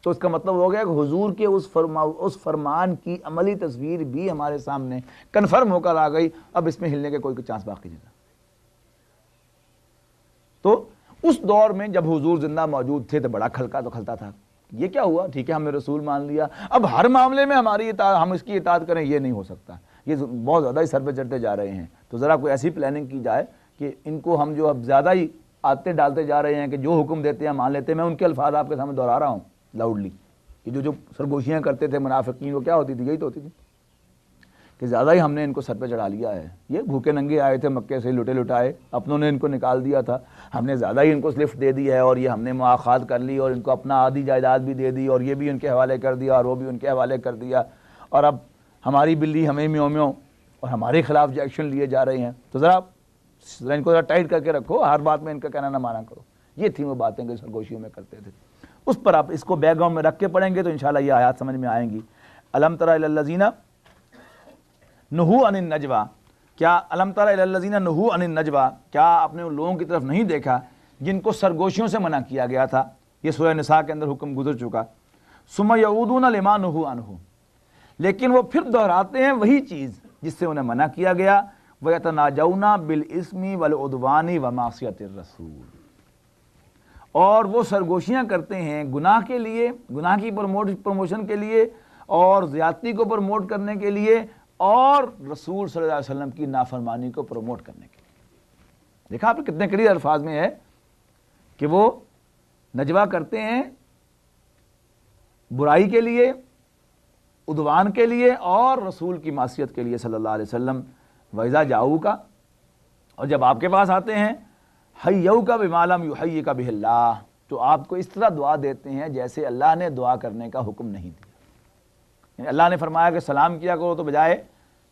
تو اس کا مطلب ہو گیا کہ حضور کے اس فرمان کی عملی تصویر بھی ہمارے سامنے کنفرم ہو کر آ گئی، اب اس میں ہلنے کے کوئی چانس باقی نہیں رہا۔ تو اس دور میں جب حضور زندہ موجود تھے تو بڑا کھلکا تو کھلتا تھا، یہ کیا ہوا، ٹھیک ہے ہم نے رسول مان لیا، اب ہر معاملے میں ہماری اطاعت، ہم اس کی اطاعت کریں، یہ نہیں ہو سکتا، یہ بہت زیادہ ہی سر پہ چڑھتے جا رہے ہیں۔ تو ذرا کوئی ایسی پلاننگ کی جائے کہ ان کو ہم جو اب زیادہ ہی آتے ڈالتے جا رہے ہیں کہ جو حکم دیتے ہیں مان لیتے ہیں۔ میں ان کے الفاظ آپ کے سامنے دہرا رہا ہوں لاؤڈلی، کہ جو سرگوشیاں کرتے تھے منافقین، وہ کیا ہوتی تھی، یہی تو ہوتی تھی کہ زیادہ ہی ہم نے ان کو سر پہ چڑھا لیا ہے، یہ بھوکے ننگے آئے تھے مکے سے، لٹے لٹائے، اپنوں نے ان کو نکال دیا تھا، ہم نے زیادہ ہی ان کو لفٹ دے دی ہے، اور یہ ہم نے مواخات کر لی اور ان کو اپنا آدھی جائیداد بھی دے دی، اور یہ بھی ان کے حوالے کر دیا اور وہ بھی ان کے حوالے کر دیا، اور اب ہماری بلی ہمیں میوں میوں اور ہمارے خلاف جو ایکشن لیے جا رہے ہیں۔ تو ذرا ان کو ذرا ٹائٹ کر کے رکھو، ہر بات میں ان کا کہنا نہ مانا کرو۔ یہ تھی وہ باتیں کہ سرگوشیوں میں کرتے تھے، اس پر آپ اس کو بیک گراؤنڈ میں رکھ کے پڑھیں گے تو انشاءاللہ یہ آیات سمجھ میں آئیں گی۔ الم تر الی الذین نہوا عن النجوی، کیا الم تر الی الذین نہوا عن النجوی، کیا آپ نے ان لوگوں کی طرف نہیں دیکھا جن کو سرگوشیوں سے منع کیا گیا تھا؟ یہ سورہ نساء کے اندر حکم گزر چکا۔ ثم یعودون لما نہوا عنہ، لیکن وہ پھر دہراتے ہیں وہی چیز جس سے انہیں منع کیا گیا۔ وَيَتَنَاجَوْنَ بِالْإِثْمِ وَالْعُدْوَانِ وَمَعْصِيَتِ الرَّسُولِ، اور وہ سرگوشیاں کرتے ہیں گناہ کے لیے، گناہ کی پروموشن کے لیے، اور زیادتی کو پروموٹ کرنے کے لیے، اور رسول صلی اللہ علیہ وسلم کی نافرمانی کو پروموٹ کرنے کے لیے۔ دیکھا آپ نے کتنے کلیئر الفاظ میں ہے کہ وہ نجوہ کرتے ہیں برائی کے لیے، عدوان کے لیے، اور رسول کی معصیت کے لیے صلی اللہ علیہ وسلم۔ وَإِذَا جَاءُوكَ، اور جب آپ کے پاس آتے ہیں، حَيَّوْكَ بِمَا لَمْ يُحَيِّكَ بِهِ اللَّهُ، تو آپ کو اس طرح دعا دیتے ہیں جیسے اللہ نے دعا کرنے کا حکم نہیں دیا۔ یعنی اللہ نے فرمایا کہ سلام کیا کرو، تو بجائے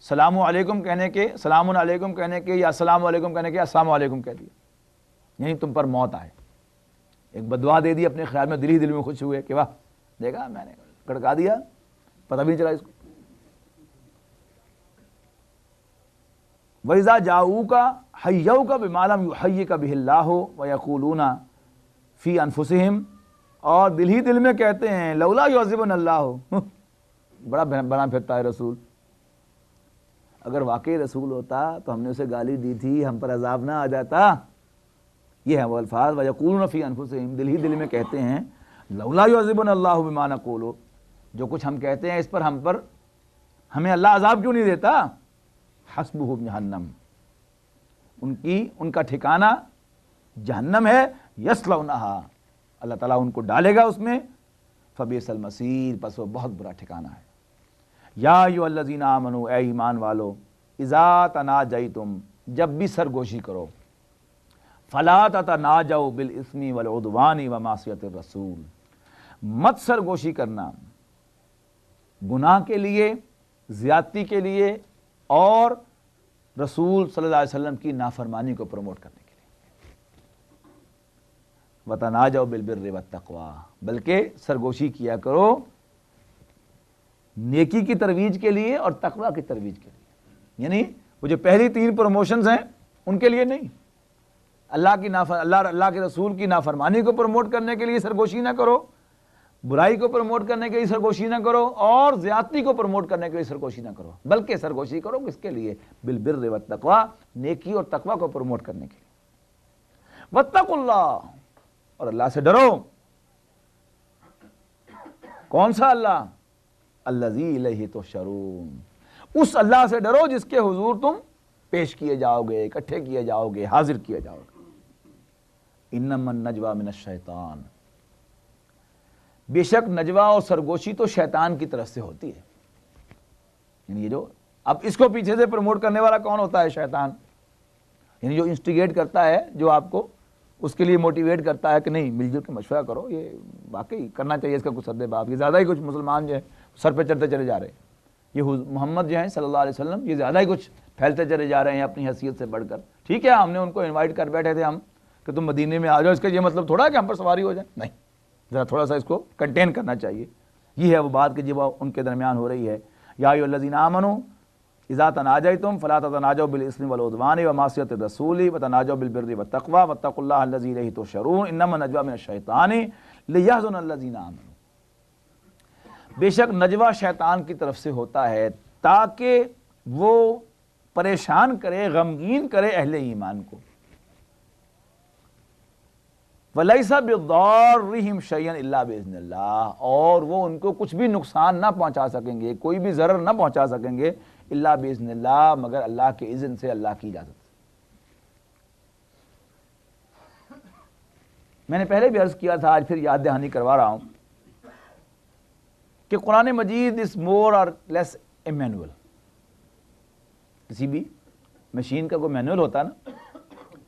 سلام علیکم کہنے کے، سلام علیکم کہنے کے، یا السلام علیکم کہنے کے السلام علیکم کہہ دیا، یعنی تم پر موت آئے۔ ایک بدعا دے دی اپنے خیال میں، دل ہی دل میں خوش ہوئے کہ واہ دیکھا میں نے کڑکا دیا، پتہ بھی نہیں چلا اس کو۔ وَإِذَا جَاءُوكَ حَيَّوْكَ بِمَا لَمْ يُحَيِّكَ بِهِ اللَّهُ وَيَقُولُونَ فِي أَنفُسِهِمْ، اور دل ہی دل میں کہتے ہیں لولا يعذبنا اللہ، بڑا بنا پھرتا ہے رسول، اگر واقعی رسول ہوتا تو ہم نے اسے گالی دی تھی، ہم پر عذاب نہ آ جاتا۔ یہ ہے وہ الفاظ، وَيَقُولُونَ فِي أَنفُسِهِمْ، دل ہی دل میں کہتے ہیں لولا يعذبنا اللہ بما نقول، جو کچھ ہم کہتے ہیں اس پر ہمیں اللہ عذاب کیوں نہیں دیتا؟ حسبهم جہنم، ان کا ٹھکانہ جہنم ہے، یصلونہا، اللہ تعالیٰ ان کو ڈالے گا اس میں، فبئس المصیر، پس وہ بہت برا ٹھکانہ ہے۔ یا ایھا الذین آمنوا، اے ایمان والو، اذا تناجیتم، جب بھی سرگوشی کرو، فلا تتناجوا بالاثم والعدوان ومعصیۃ الرسول، مت سرگوشی کرنا گناہ کے لیے، زیادتی کے لیے، اور رسول صلی اللہ علیہ وسلم کی نافرمانی کو پروموٹ کرنے کے لیے۔ وَتَنَاجَوْا بِالْبِرِّ وَالتَّقْوَىٰ، بلکہ سرگوشی کیا کرو نیکی کی ترویج کے لیے اور تقویٰ کی ترویج کے لیے، یعنی وہ جو پہلی 3 پروموشنز ہیں ان کے لیے نہیں، اللہ کے رسول کی نافرمانی کو پروموٹ کرنے کے لیے سرگوشی نہ کرو، برائی کو پروموٹ کرنے کے لیے سرگوشی نہ کرو، اور زیادتی کو پروموٹ کرنے کے لیے سرگوشی نہ کرو، بلکہ سرگوشی کرو کس کے لیے؟ بالبر والتقویٰ، نیکی اور تقویٰ کو پروموٹ کرنے کے لیے۔ واتقوا اللہ، اور اللہ سے ڈرو۔ کون سا اللہ؟ الذی الیہ تحشرون، اس اللہ سے ڈرو جس کے حضور تم پیش کیے جاؤ گے، اکٹھے کیے جاؤ گے، حاضر کیے جاؤ گے۔ انما النجوى من الشیطان، بے شک نجوہ اور سرگوشی تو شیطان کی طرف سے ہوتی ہے، یعنی یہ جو اب اس کو پیچھے سے پروموٹ کرنے والا کون ہوتا ہے؟ شیطان، یعنی جو انسٹیگیٹ کرتا ہے، جو آپ کو اس کے لیے موٹیویٹ کرتا ہے کہ نہیں مل جل کے مشورہ کرو، یہ واقعی کرنا چاہیے، اس کا کچھ سد باب۔ یہ زیادہ ہی کچھ مسلمان جو ہے سر پہ چڑھتے چلے جا رہے ہیں، یہ محمد جو ہیں صلی اللہ علیہ وسلم، یہ زیادہ ہی کچھ پھیلتے چلے جا رہے ہیں اپنی حیثیت سے بڑھ کر۔ ٹھیک ہے ہم نے ان کو انوائٹ کر بیٹھے تھے ہم کہ تم مدینے میں آ جاؤ، اس کا یہ مطلب تھوڑا کہ ہم پر سواری ہو جائے، نہیں، ذرا تھوڑا سا اس کو کنٹین کرنا چاہیے۔ یہ ہے وہ بات کہ جب ان کے درمیان ہو رہی ہے۔ یا ایھا الذین آمنوا اذا تناجیتم فلا تتناجوا بالاثم والعدوان ومعصیۃ الرسول وتناجوا بالبر والتقوى واتقوا اللہ الذی الیہ تحشرون انما النجوى من الشیطان لیحزن الذین آمنوا۔ بے شک نجوہ شیطان کی طرف سے ہوتا ہے تاکہ وہ پریشان کرے، غمگین کرے اہل ایمان کو. وَلَيْسَ بِضَارِّهِمْ شَيْئًا إِلَّا بِإِذْنِ اللَّهِ، اور وہ ان کو کچھ بھی نقصان نہ پہنچا سکیں گے، کوئی بھی ضرر نہ پہنچا سکیں گے الا بِإِذْنِ اللَّهِ، مگر اللہ کے اذن سے، اللہ کی اجازت سے. میں نے پہلے بھی عرض کیا تھا، آج پھر یاد دہانی کروا رہا ہوں کہ قرآن مجید از مور اور لیس اے مینول. کسی بھی مشین کا کوئی مینول ہوتا ہے نا،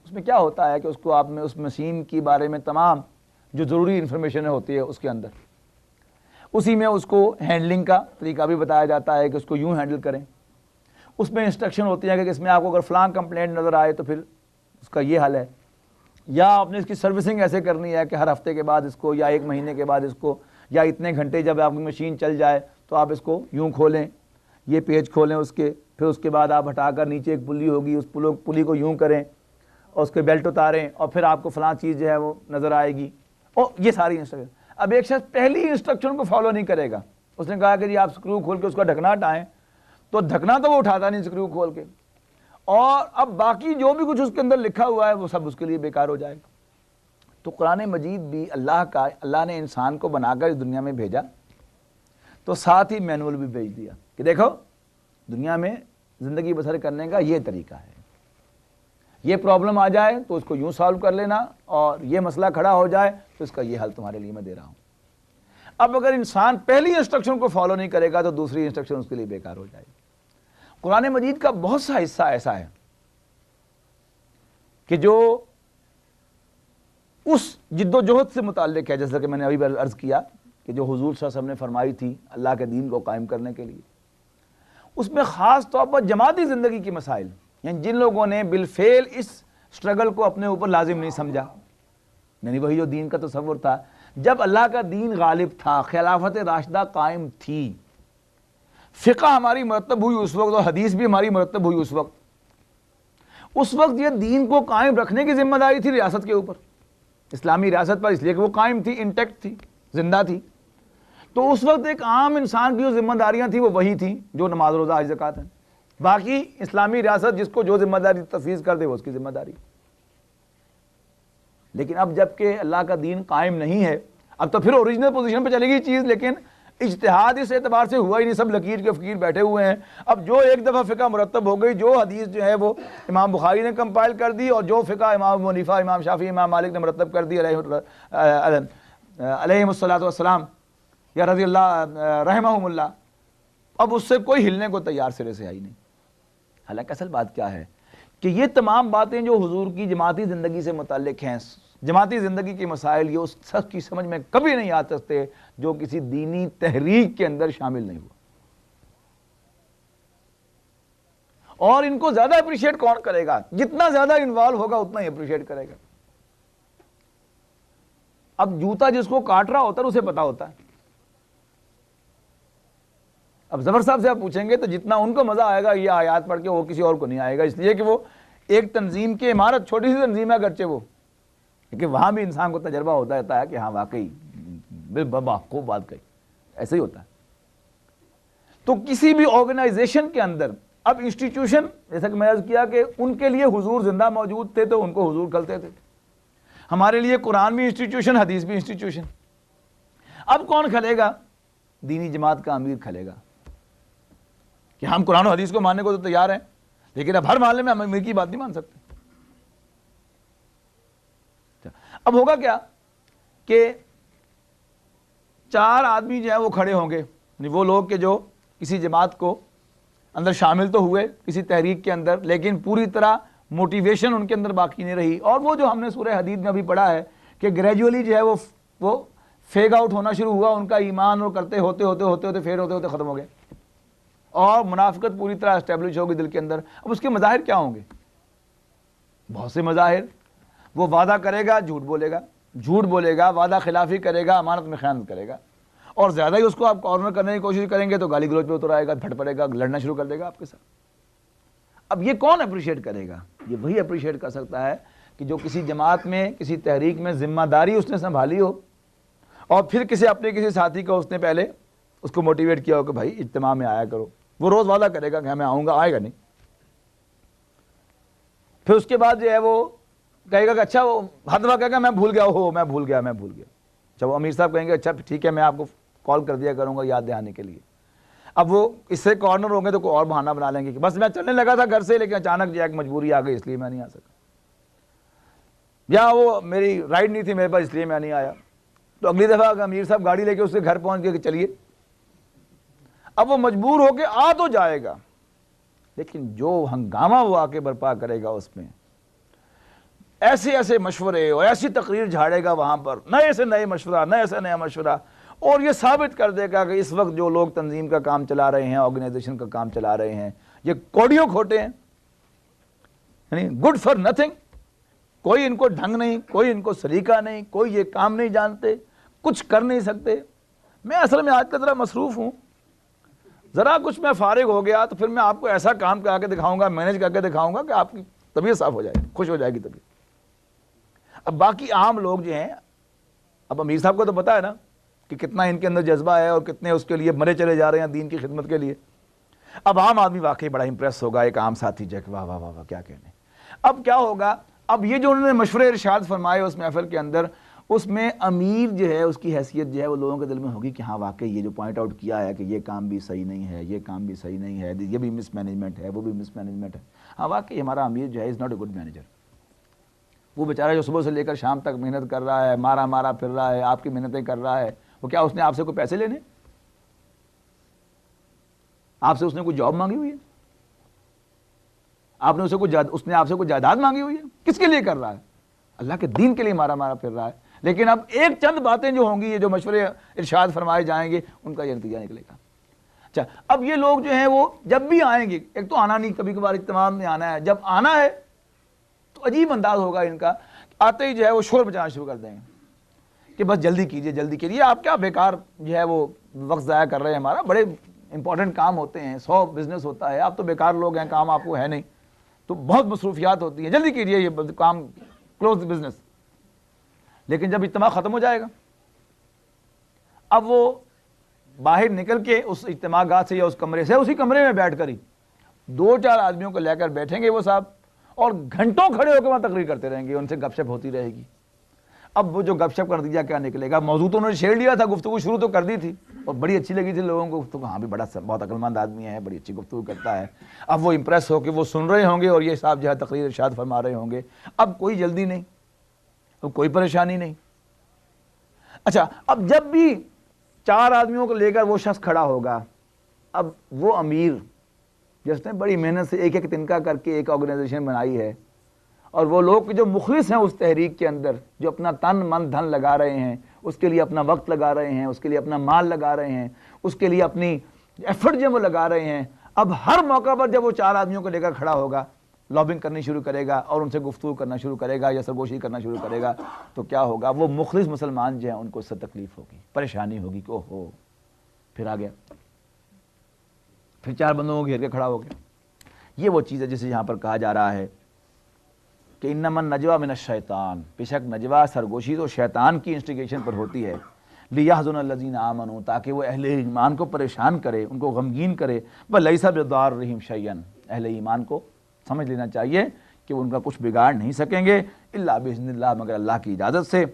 اس میں کیا ہوتا ہے کہ اس کو آپ میں اس مشین کے بارے میں تمام جو ضروری انفارمیشن ہوتی ہے اس کے اندر، اسی میں اس کو ہینڈلنگ کا طریقہ بھی بتایا جاتا ہے کہ اس کو یوں ہینڈل کریں. اس میں انسٹرکشن ہوتی ہے کہ اس میں آپ کو اگر فلاں کمپلینٹ نظر آئے تو پھر اس کا یہ حل ہے، یا آپ نے اس کی سروسنگ ایسے کرنی ہے کہ ہر ہفتے کے بعد اس کو، یا ایک مہینے کے بعد اس کو، یا اتنے گھنٹے جب آپ کی مشین چل جائے تو آپ اس کو یوں کھولیں، یہ پیج کھولیں اس کے، پھر اس کے بعد آپ ہٹا کر نیچے ایک پلی ہوگی، اس پلی کو یوں کریں اور اس کے بیلٹ اتاریں اور پھر آپ کو فلاں چیز جو ہے وہ نظر آئے گی. اور یہ ساری انسٹرکشن. اب ایک شخص پہلی انسٹرکشن کو فالو نہیں کرے گا. اس نے کہا کہ جی آپ سکرو کھول کے اس کا ڈھکنا ہٹائیں، تو ڈھکنا تو وہ اٹھاتا نہیں سکرو کھول کے، اور اب باقی جو بھی کچھ اس کے اندر لکھا ہوا ہے وہ سب اس کے لیے بیکار ہو جائے گا. تو قرآن مجید بھی اللہ نے انسان کو بنا کر اس دنیا میں بھیجا تو ساتھ ہی مینول بھی بھیج دیا کہ دیکھو دنیا میں زندگی بسر کرنے کا یہ طریقہ ہے، یہ پرابلم آ جائے تو اس کو یوں سالو کر لینا، اور یہ مسئلہ کھڑا ہو جائے تو اس کا یہ حل تمہارے لیے میں دے رہا ہوں. اب اگر انسان پہلی انسٹرکشن کو فالو نہیں کرے گا تو دوسری انسٹرکشن اس کے لیے بیکار ہو جائے گی. قرآن مجید کا بہت سا حصہ ایسا ہے کہ جو اس جد و جہد سے متعلق ہے، جیسا کہ میں نے ابھی عرض کیا کہ جو حضور صلی اللہ علیہ وسلم نے فرمائی تھی اللہ کے دین کو قائم کرنے کے لیے. اس میں خاص طور پر جماعتی زندگی کی مسائل، یعنی جن لوگوں نے بالفعل اس سٹرگل کو اپنے اوپر لازم نہیں سمجھا، یعنی وہی جو دین کا تصور تھا، جب اللہ کا دین غالب تھا، خلافت راشدہ قائم تھی، فقہ ہماری مرتب ہوئی اس وقت اور حدیث بھی ہماری مرتب ہوئی اس وقت یہ دین کو قائم رکھنے کی ذمہ داری تھی ریاست کے اوپر، اسلامی ریاست پر، اس لیے کہ وہ قائم تھی، انٹیکٹ تھی، زندہ تھی. تو اس وقت ایک عام انسان کی جو ذمہ داریاں تھیں وہ وہی تھیں جو نماز روزہ حج زکوٰۃ ہیں. باقی اسلامی ریاست جس کو جو ذمہ داری تفویض کر دے وہ اس کی ذمہ داری. لیکن اب جب کہ اللہ کا دین قائم نہیں ہے، اب تو پھر اوریجنل پوزیشن پہ چلے گی چیز، لیکن اجتہاد اس اعتبار سے ہوا ہی نہیں، سب لکیر کے فقیر بیٹھے ہوئے ہیں. اب جو ایک دفعہ فقہ مرتب ہو گئی، جو حدیث جو ہے وہ امام بخاری نے کمپائل کر دی، اور جو فقہ امام ابو حنیفہ، امام شافعی، امام مالک نے مرتب کر دی علیہم الصلاۃ والسلام یا رضی اللہ رحمہم اللہ، اب اس سے کوئی ہلنے کو تیار سرے سے آئی نہیں. حالانکہ اصل بات کیا ہے کہ یہ تمام باتیں جو حضور کی جماعتی زندگی سے متعلق ہیں، جماعتی زندگی کے مسائل، یہ اس شخص کی سمجھ میں کبھی نہیں آ سکتے جو کسی دینی تحریک کے اندر شامل نہیں ہوا. اور ان کو زیادہ اپریشیٹ کون کرے گا؟ جتنا زیادہ انوالو ہوگا اتنا ہی اپریشیٹ کرے گا. اب جوتا جس کو کاٹ رہا ہوتا ہے اسے پتا ہوتا ہے. اب ظفر صاحب سے آپ پوچھیں گے تو جتنا ان کو مزہ آئے گا یہ آیات پڑھ کے وہ کسی اور کو نہیں آئے گا، اس لیے کہ وہ ایک تنظیم کی عمارت، چھوٹی سی تنظیم ہے اگرچہ وہ، لیکن وہاں بھی انسان کو تجربہ ہوتا رہتا ہے کہ ہاں واقعی خوب بات کہی، ایسے ہی ہوتا ہے. تو کسی بھی آرگنائزیشن کے اندر اب انسٹیٹیوشن، جیسا کہ میں عرض کیا کہ ان کے لیے حضور زندہ موجود تھے تو ان کو حضور کھلتے تھے. ہمارے لیے قرآن بھی انسٹیٹیوشن، حدیث بھی انسٹیٹیوشن. اب کون کھلے گا؟ دینی جماعت کا امیر کھلے گا کہ ہم قرآن و حدیث کو ماننے کو تو تیار ہیں، لیکن اب ہر معاملے میں ہم امیر کی بات نہیں مان سکتے. اب ہوگا کیا کہ 4 آدمی جو ہے وہ کھڑے ہوں گے، یعنی وہ لوگ کہ جو کسی جماعت کو اندر شامل تو ہوئے کسی تحریک کے اندر، لیکن پوری طرح موٹیویشن ان کے اندر باقی نہیں رہی. اور وہ جو ہم نے سورہ حدید میں ابھی پڑھا ہے کہ گریجولی جو ہے وہ فیگ آؤٹ ہونا شروع ہوا، ان کا ایمان اور کرتے ہوتے فیل ہوتے ختم ہو گئے، اور منافقت پوری طرح اسٹیبلش ہوگی دل کے اندر. اب اس کے مظاہر کیا ہوں گے؟ بہت سے مظاہر. وہ وعدہ کرے گا، جھوٹ بولے گا، وعدہ خلافی کرے گا، امانت میں خیانت کرے گا، اور زیادہ ہی اس کو آپ کارنر کرنے کی کوشش کریں گے تو گالی گلوچ پہ اتر آئے گا، پھٹ پڑے گا، لڑنا شروع کر دے گا آپ کے ساتھ. اب یہ کون اپریشیٹ کرے گا؟ یہ وہی اپریشیٹ کر سکتا ہے کہ جو کسی جماعت میں، کسی تحریک میں ذمہ داری اس نے سنبھالی ہو، اور پھر کسی ساتھی کو اس نے پہلے اس کو موٹیویٹ کیا ہو کہ بھائی اجتماع میں آیا کرو، وہ روز وعدہ کرے گا کہ میں آؤں گا، آئے گا نہیں. پھر اس کے بعد جو ہے وہ کہے گا کہ اچھا، وہ ہر دفعہ کہے گا میں بھول گیا، میں بھول گیا. اچھا وہ امیر صاحب کہیں گے اچھا ٹھیک ہے میں آپ کو کال کر دیا کروں گا یاد دہانے کے لیے. اب وہ اس سے کارنر ہوں گے تو کوئی اور بہانہ بنا لیں گے کہ بس میں چلنے لگا تھا گھر سے لیکن اچانک جو ہے مجبوری آ گئی اس لیے میں نہیں آ سکا، یا وہ میری رائڈ نہیں تھی میرے پاس اس لیے میں نہیں آیا. تو اگلی دفعہ اگر امیر صاحب گاڑی لے کے اس کے گھر پہنچ گئے کہ چلیے، اب وہ مجبور ہو کے آ تو جائے گا، لیکن جو ہنگامہ وہ آ کے برپا کرے گا اس میں ایسے ایسے مشورے اور ایسی تقریر جھاڑے گا وہاں پر، نئے سے نئے مشورہ، نئے سے نیا مشورہ، اور یہ ثابت کر دے گا کہ اس وقت جو لوگ تنظیم کا کام چلا رہے ہیں، آرگنائزیشن کا کام چلا رہے ہیں، یہ کوڑیوں کھوٹے ہیں، یعنی گڈ فار نتھنگ. کوئی ان کو ڈھنگ نہیں، کوئی ان کو سلیقہ نہیں، کوئی یہ کام نہیں جانتے، کچھ کر نہیں سکتے. میں اصل میں آج کا ذرا مصروف ہوں، ذرا کچھ میں فارغ ہو گیا تو پھر میں آپ کو ایسا کام کرا کے دکھاؤں گا، مینیج کر کے دکھاؤں گا کہ آپ کی طبیعت صاف ہو جائے، خوش ہو جائے گی طبیعت. اب باقی عام لوگ جو ہیں، اب امیر صاحب کو تو پتا ہے نا کہ کتنا ان کے اندر جذبہ ہے اور کتنے اس کے لیے مرے چلے جا رہے ہیں دین کی خدمت کے لیے. اب عام آدمی واقعی بڑا امپریس ہوگا، ایک عام ساتھی جو کہ واہ واہ واہ کیا کہنے. اب کیا ہوگا، اب یہ جو انہوں نے مشورے ارشاد فرمائے اس محفل کے اندر، اس میں امیر جو ہے اس کی حیثیت جو ہے وہ لوگوں کے دل میں ہوگی کہ ہاں واقعی یہ جو پوائنٹ آؤٹ کیا ہے کہ یہ کام بھی صحیح نہیں ہے، یہ کام بھی صحیح نہیں ہے، یہ بھی مس مینجمنٹ ہے، وہ بھی مس مینجمنٹ ہے. ہاں واقعی ہمارا امیر جو ہے is not a good manager. وہ بیچارہ جو صبح سے لے کر شام تک محنت کر رہا ہے، مارا پھر رہا ہے، آپ کی محنتیں کر رہا ہے، وہ کیا اس نے آپ سے کوئی پیسے لینے؟ آپ سے اس نے کوئی جاب مانگی ہوئی ہے؟ آپ نے اس نے آپ سے کوئی جائیداد مانگی ہوئی ہے؟ کس کے لیے کر رہا ہے؟ اللہ کے دین کے لیے مارا پھر رہا ہے. لیکن اب ایک چند باتیں جو ہوں گی، یہ جو مشورے ارشاد فرمائے جائیں گے، ان کا یہ نتیجہ نکلے گا. اچھا اب یہ لوگ جو ہیں وہ جب بھی آئیں گے، ایک تو آنا نہیں، کبھی کبھار اجتماع میں آنا ہے، جب آنا ہے تو عجیب انداز ہوگا ان کا، آتے ہی جو ہے وہ شور بچانا شروع کر دیں گے کہ بس جلدی کیجئے جلدی کیجئے، آپ کیا بیکار جو ہے وہ وقت ضائع کر رہے ہیں ہمارا، بڑے امپورٹنٹ کام ہوتے ہیں، 100 بزنس ہوتا ہے، آپ تو بیکار لوگ ہیں، کام آپ کو ہے نہیں، تو بہت مصروفیات ہوتی ہیں، جلدی کیجئے یہ کام، کلوز بزنس. لیکن جب اجتماع ختم ہو جائے گا، اب وہ باہر نکل کے اس اجتماع گاہ سے یا اس کمرے سے، اسی کمرے میں بیٹھ کر ہی 2-4 آدمیوں کو لے کر بیٹھیں گے وہ صاحب، اور گھنٹوں کھڑے ہو کے وہاں تقریر کرتے رہیں گے، ان سے گپ شپ ہوتی رہے گی. اب وہ جو گپ شپ کر دیا کیا نکلے گا، موضوع تو انہوں نے چھیڑ لیا تھا، گفتگو شروع تو کر دی تھی اور بڑی اچھی لگی تھی لوگوں کو گفتگو، ہاں بھی بہت عقل مند آدمی ہے، بڑی اچھی گفتگو کرتا ہے. اب وہ امپریس ہو کے وہ سن رہے ہوں گے اور یہ صاحب جو ہے تقریر ارشاد فرما رہے ہوں گے. اب کوئی جلدی نہیں، اب کوئی پریشانی نہیں. اچھا اب جب بھی 4 آدمیوں کو لے کر وہ شخص کھڑا ہوگا، اب وہ امیر جس نے بڑی محنت سے ایک تنکا کر کے ایک آرگنائزیشن بنائی ہے، اور وہ لوگ جو مخلص ہیں اس تحریک کے اندر، جو اپنا تن من دھن لگا رہے ہیں، اس کے لیے اپنا وقت لگا رہے ہیں، اس کے لیے اپنا مال لگا رہے ہیں، اس کے لیے اپنی ایفرٹ جو وہ لگا رہے ہیں، اب ہر موقع پر جب وہ 4 آدمیوں کو لے کر کھڑا ہوگا، لابنگ کرنی شروع کرے گا اور ان سے گفتگو کرنا شروع کرے گا یا سرگوشی کرنا شروع کرے گا، تو کیا ہوگا، وہ مخلص مسلمان جو ہیں ان کو اس سے تکلیف ہوگی، پریشانی ہوگی کہ اوہو پھر آ گیا، پھر 4 بندوں کو گھیر کے کھڑا ہو گیا. یہ وہ چیز ہے جسے یہاں پر کہا جا رہا ہے کہ انما النجوى من الشیطان، بے شک نجوہ سرگوشی تو شیطان کی انسٹیگیشن پر ہوتی ہے، لیحزن الذین آمنوا، تاکہ وہ اہل ایمان کو پریشان کرے، ان کو غمگین کرے، ولیس بضارہم شیئا، اہل ایمان کو سمجھ لینا چاہیے کہ وہ ان کا کچھ بگاڑ نہیں سکیں گے الا باذن اللہ، مگر اللہ کی اجازت سے.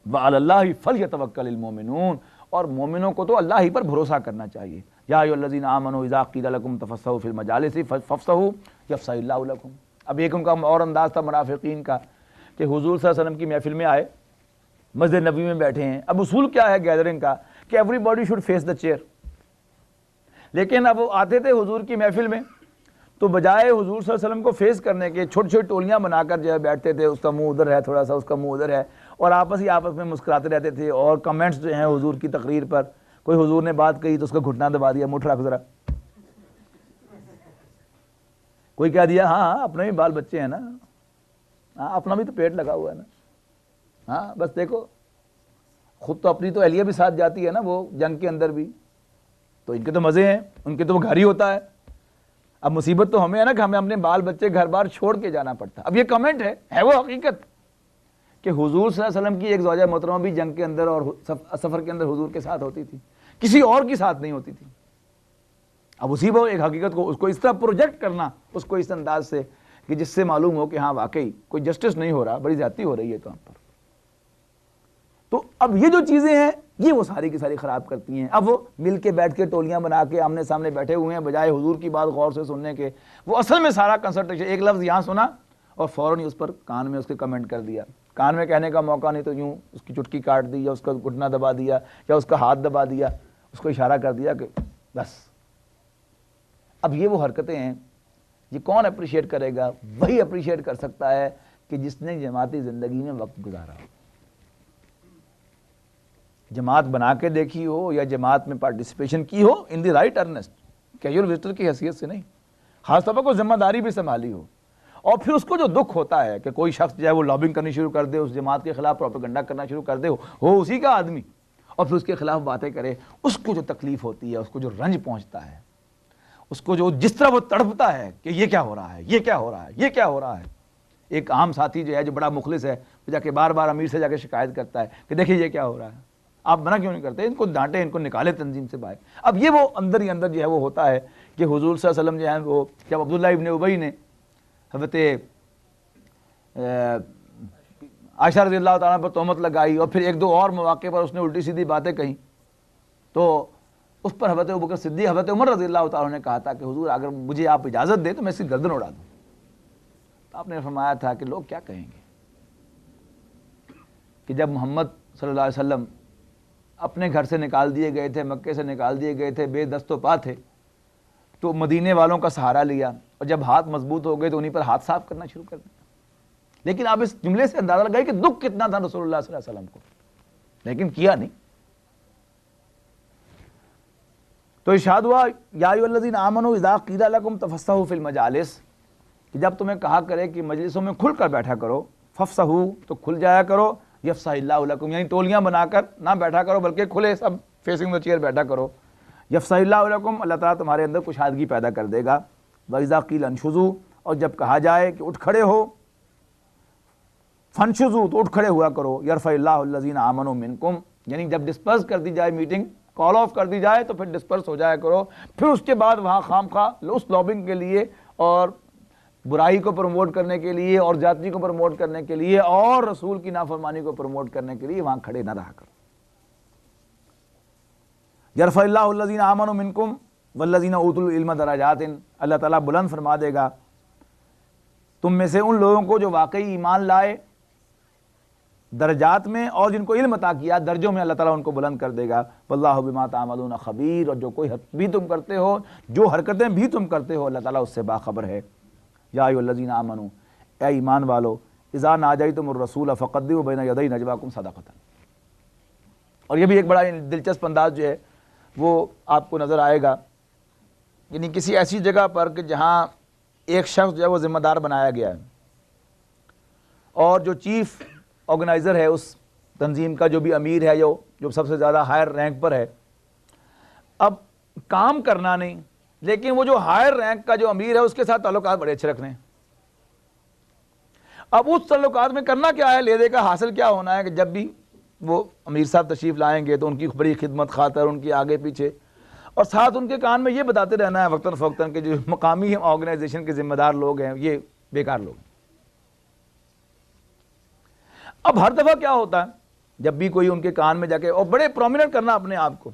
وعلی اللہ فلیتوکل المؤمنون، اور مومنوں کو تو اللہ ہی پر بھروسہ کرنا چاہیے. یا ایھا الذین آمنوا اذا قیل لکم تفسحوا فی المجالس فافصحوا یفصح اللہ لکم. اب ایک ان کا اور انداز تھا منافقین کا کہ حضور صلی اللہ علیہ وسلم کی محفل میں آئے، مسجد نبوی میں بیٹھے ہیں، اب اصول کیا ہے گیدرنگ کا کہ everybody should face the chair, لیکن اب وہ آتے تھے حضور کی محفل میں تو بجائے حضور صلی اللہ علیہ وسلم کو فیس کرنے کے چھوٹی چھوٹی ٹولیاں بنا کر جو ہے بیٹھتے تھے، اس کا منہ ادھر ہے تھوڑا سا، اس کا منہ ادھر ہے، اور آپس میں مسکراتے رہتے تھے، اور کمنٹس جو ہیں حضور کی تقریر پر، کوئی حضور نے بات کہی تو اس کا گھٹنا دبا دیا، مٹھ رکھ ذرا، کوئی کہہ دیا ہاں اپنے بھی بال بچے ہیں نا، ہاں اپنا بھی تو پیٹ لگا ہوا ہے نا، ہاں بس دیکھو، خود تو اپنی تو اہلیہ بھی ساتھ جاتی ہے نا وہ جنگ کے اندر بھی، تو ان کے تو مزے ہیں، ان کے تو وہ گھر ہی ہوتا ہے. اب مصیبت تو ہمیں ہے نا کہ ہمیں اپنے بال بچے گھر بار چھوڑ کے جانا پڑتا. اب یہ کمنٹ ہے وہ حقیقت کہ حضور صلی اللہ علیہ وسلم کی ایک زوجہ محترمہ بھی جنگ کے اندر اور سفر کے اندر حضور کے ساتھ ہوتی تھی. کسی اور کی ساتھ نہیں ہوتی تھی. اب اسی پر ایک حقیقت کو اس کو اس طرح پروجیکٹ کرنا, اس کو اس انداز سے کہ جس سے معلوم ہو کہ ہاں واقعی کوئی جسٹس نہیں ہو رہا, بڑی زیادتی ہو رہی ہے تو ہم پر. تو اب یہ جو چیزیں ہیں یہ وہ ساری کی ساری خراب کرتی ہیں. اب وہ مل کے بیٹھ کے ٹولیاں بنا کے آمنے سامنے بیٹھے ہوئے ہیں, بجائے حضور کی بات غور سے سننے کے وہ اصل میں سارا کنسنٹریشن, ایک لفظ یہاں سنا اور فوراً ہی اس پر کان میں اس کے کمنٹ کر دیا. کان میں کہنے کا موقع نہیں تو یوں اس کی چٹکی کاٹ دی, یا اس کا گھٹنا دبا دیا, یا اس کا ہاتھ دبا دیا, اس کو اشارہ کر دیا کہ بس. اب یہ وہ حرکتیں ہیں, یہ کون اپریشیٹ کرے گا؟ وہی اپریشیٹ کر سکتا ہے کہ جس نے جماعتی زندگی میں وقت گزارا ہو, جماعت بنا کے دیکھی ہو یا جماعت میں پارٹیسپیشن کی ہو in the right earnest, casual visitor کی حیثیت سے نہیں, خاص طور پر کوئی ذمہ داری بھی سنبھالی ہو. اور پھر اس کو جو دکھ ہوتا ہے کہ کوئی شخص جو ہے وہ لابنگ کرنی شروع کر دے, اس جماعت کے خلاف پروپیگنڈا کرنا شروع کر دے, ہو اسی کا آدمی, اور پھر اس کے خلاف باتیں کرے, اس کو جو تکلیف ہوتی ہے, اس کو جو رنج پہنچتا ہے, اس کو جو جس طرح وہ تڑپتا ہے کہ یہ کیا ہو رہا ہے, یہ کیا ہو رہا ہے, یہ کیا ہو رہا ہے. ایک عام ساتھی جو ہے جو بڑا مخلص ہے وہ جا کے بار بار امیر سے جا کے شکایت کرتا ہے کہ دیکھیے یہ کیا ہو رہا ہے, آپ منع کیوں نہیں کرتے, ان کو ڈانٹیں, ان کو نکالے تنظیم سے باہر. اب یہ وہ اندر ہی اندر جو ہے وہ ہوتا ہے کہ حضور صلی اللہ علیہ وسلم جو ہے وہ جب عبداللہ ابن ابی نے حضرت عائشہ رضی اللہ تعالیٰ پر تہمت لگائی اور پھر ایک دو اور مواقع پر اس نے الٹی سیدھی باتیں کہیں, تو اس پر حضرت ابوبکر صدیق, حضرت عمر رضی اللہ تعالیٰ نے کہا تھا کہ حضور اگر مجھے آپ اجازت دیں تو میں اس کی گردن اڑا دوں. آپ نے فرمایا تھا کہ لوگ کیا کہیں گے کہ جب محمد صلی اللہ علیہ وسلم اپنے گھر سے نکال دیے گئے تھے, مکے سے نکال دیے گئے تھے, بے دست و پا تھے, تو مدینے والوں کا سہارا لیا, اور جب ہاتھ مضبوط ہو گئے تو انہیں پر ہاتھ صاف کرنا شروع کر دیا. لیکن آپ اس جملے سے اندازہ لگائیں کہ دکھ کتنا تھا رسول اللہ صلی اللہ علیہ وسلم کو, لیکن کیا نہیں. تو ارشاد ہوا یا ایھا الذین آمنوا اذا قیل لکم تفصحوا فی المجالس, کہ جب تمہیں کہا کرے کہ مجلسوں میں کھل کر بیٹھا کرو, ففصحوا تو کھل جایا کرو, یفصح اللہ لکم یعنی ٹولیاں بنا کر نہ بیٹھا کرو بلکہ کھلے سب فیسنگ دا چیئر بیٹھا کرو, یفصح اللہ لکم اللہ تعالیٰ تمہارے اندر کشادگی پیدا کر دے گا. وَإِذَا قِيلَ انشزوا اور جب کہا جائے کہ اٹھ کھڑے ہو, فانشزوا تو اٹھ کھڑے ہوا کرو, یرفع اللہ الذین آمنوا منکم یعنی جب ڈسپرس کر دی جائے میٹنگ, کال آف کر دی جائے تو پھر ڈسپرس ہو جایا کرو. پھر اس کے بعد وہاں خام خواہ اس لابنگ کے لیے اور برائی کو پروموٹ کرنے کے لیے اور جاتی کو پروموٹ کرنے کے لیے اور رسول کی نافرمانی کو پروموٹ کرنے کے لیے وہاں کھڑے نہ رہا کرو. یرفع اللہ الذین آمنوا منکم والذین اوتوا العلم درجات, اللہ تعالیٰ بلند فرما دے گا تم میں سے ان لوگوں کو جو واقعی ایمان لائے درجات میں, اور جن کو علم عطا کیا درجوں میں اللہ تعالیٰ ان کو بلند کر دے گا. واللہ بما تعملون خبیر, اور جو کوئی بھی تم کرتے ہو, جو حرکتیں بھی تم کرتے ہو, اللہ تعالیٰ اس سے باخبر ہے. یا ایھا الذین آمنوا اے ایمان والو, اذا ناجیتم الرسول فقدموا بین یدی نجواکم صدقۃ. اور یہ بھی ایک بڑا دلچسپ انداز جو ہے وہ آپ کو نظر آئے گا, یعنی کسی ایسی جگہ پر کہ جہاں ایک شخص جو ہے وہ ذمہ دار بنایا گیا ہے, اور جو چیف آرگنائزر ہے اس تنظیم کا, جو بھی امیر ہے, جو سب سے زیادہ ہائر رینک پر ہے, اب کام کرنا نہیں, لیکن وہ جو ہائر رینک کا جو امیر ہے اس کے ساتھ تعلقات بڑے اچھے رکھنے ہیں. اب اس تعلقات میں کرنا کیا ہے, لے دے کا حاصل کیا ہونا ہے کہ جب بھی وہ امیر صاحب تشریف لائیں گے تو ان کی بڑی خدمت خاطر ان کی آگے پیچھے, اور ساتھ ان کے کان میں یہ بتاتے رہنا ہے وقتاً فوقتاً کہ جو مقامی آرگنائزیشن کے ذمہ دار لوگ ہیں یہ بیکار لوگ ہیں. اب ہر دفعہ کیا ہوتا ہے جب بھی کوئی ان کے کان میں جا کے, اور بڑے پرومیننٹ کرنا اپنے آپ کو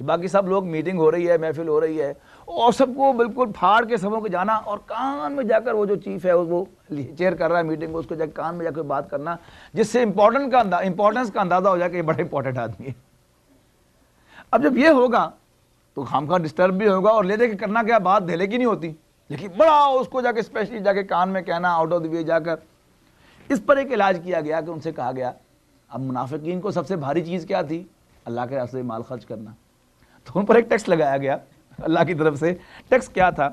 کہ باقی سب لوگ میٹنگ ہو رہی ہے, محفل ہو رہی ہے, اور سب کو بالکل پھاڑ کے سبوں کو جانا, اور کان میں جا کر وہ جو چیف ہے وہ چیئر کر رہا ہے میٹنگ کو, اس کو جا کے کان میں جا کے بات کرنا, جس سے امپورٹنس کا اندازہ ہو جائے کہ یہ بڑا امپورٹنٹ آدمی ہے. اب جب یہ ہوگا تو خام خواہ ڈسٹرب بھی ہوگا, اور لے دے کے کرنا کیا, بات دھیلے کی نہیں ہوتی, لیکن بڑا اس کو جا کے اسپیشلی جا کے کان میں کہنا آؤٹ آف دی وے جا کر. اس پر ایک علاج کیا گیا کہ ان سے کہا گیا, اب منافقین کو سب سے بھاری چیز کیا تھی, اللہ کے راستے میں مال خرچ کرنا, تو ان پر ایک ٹیکس لگایا گیا اللہ کی طرف سے. ٹیکس کیا تھا,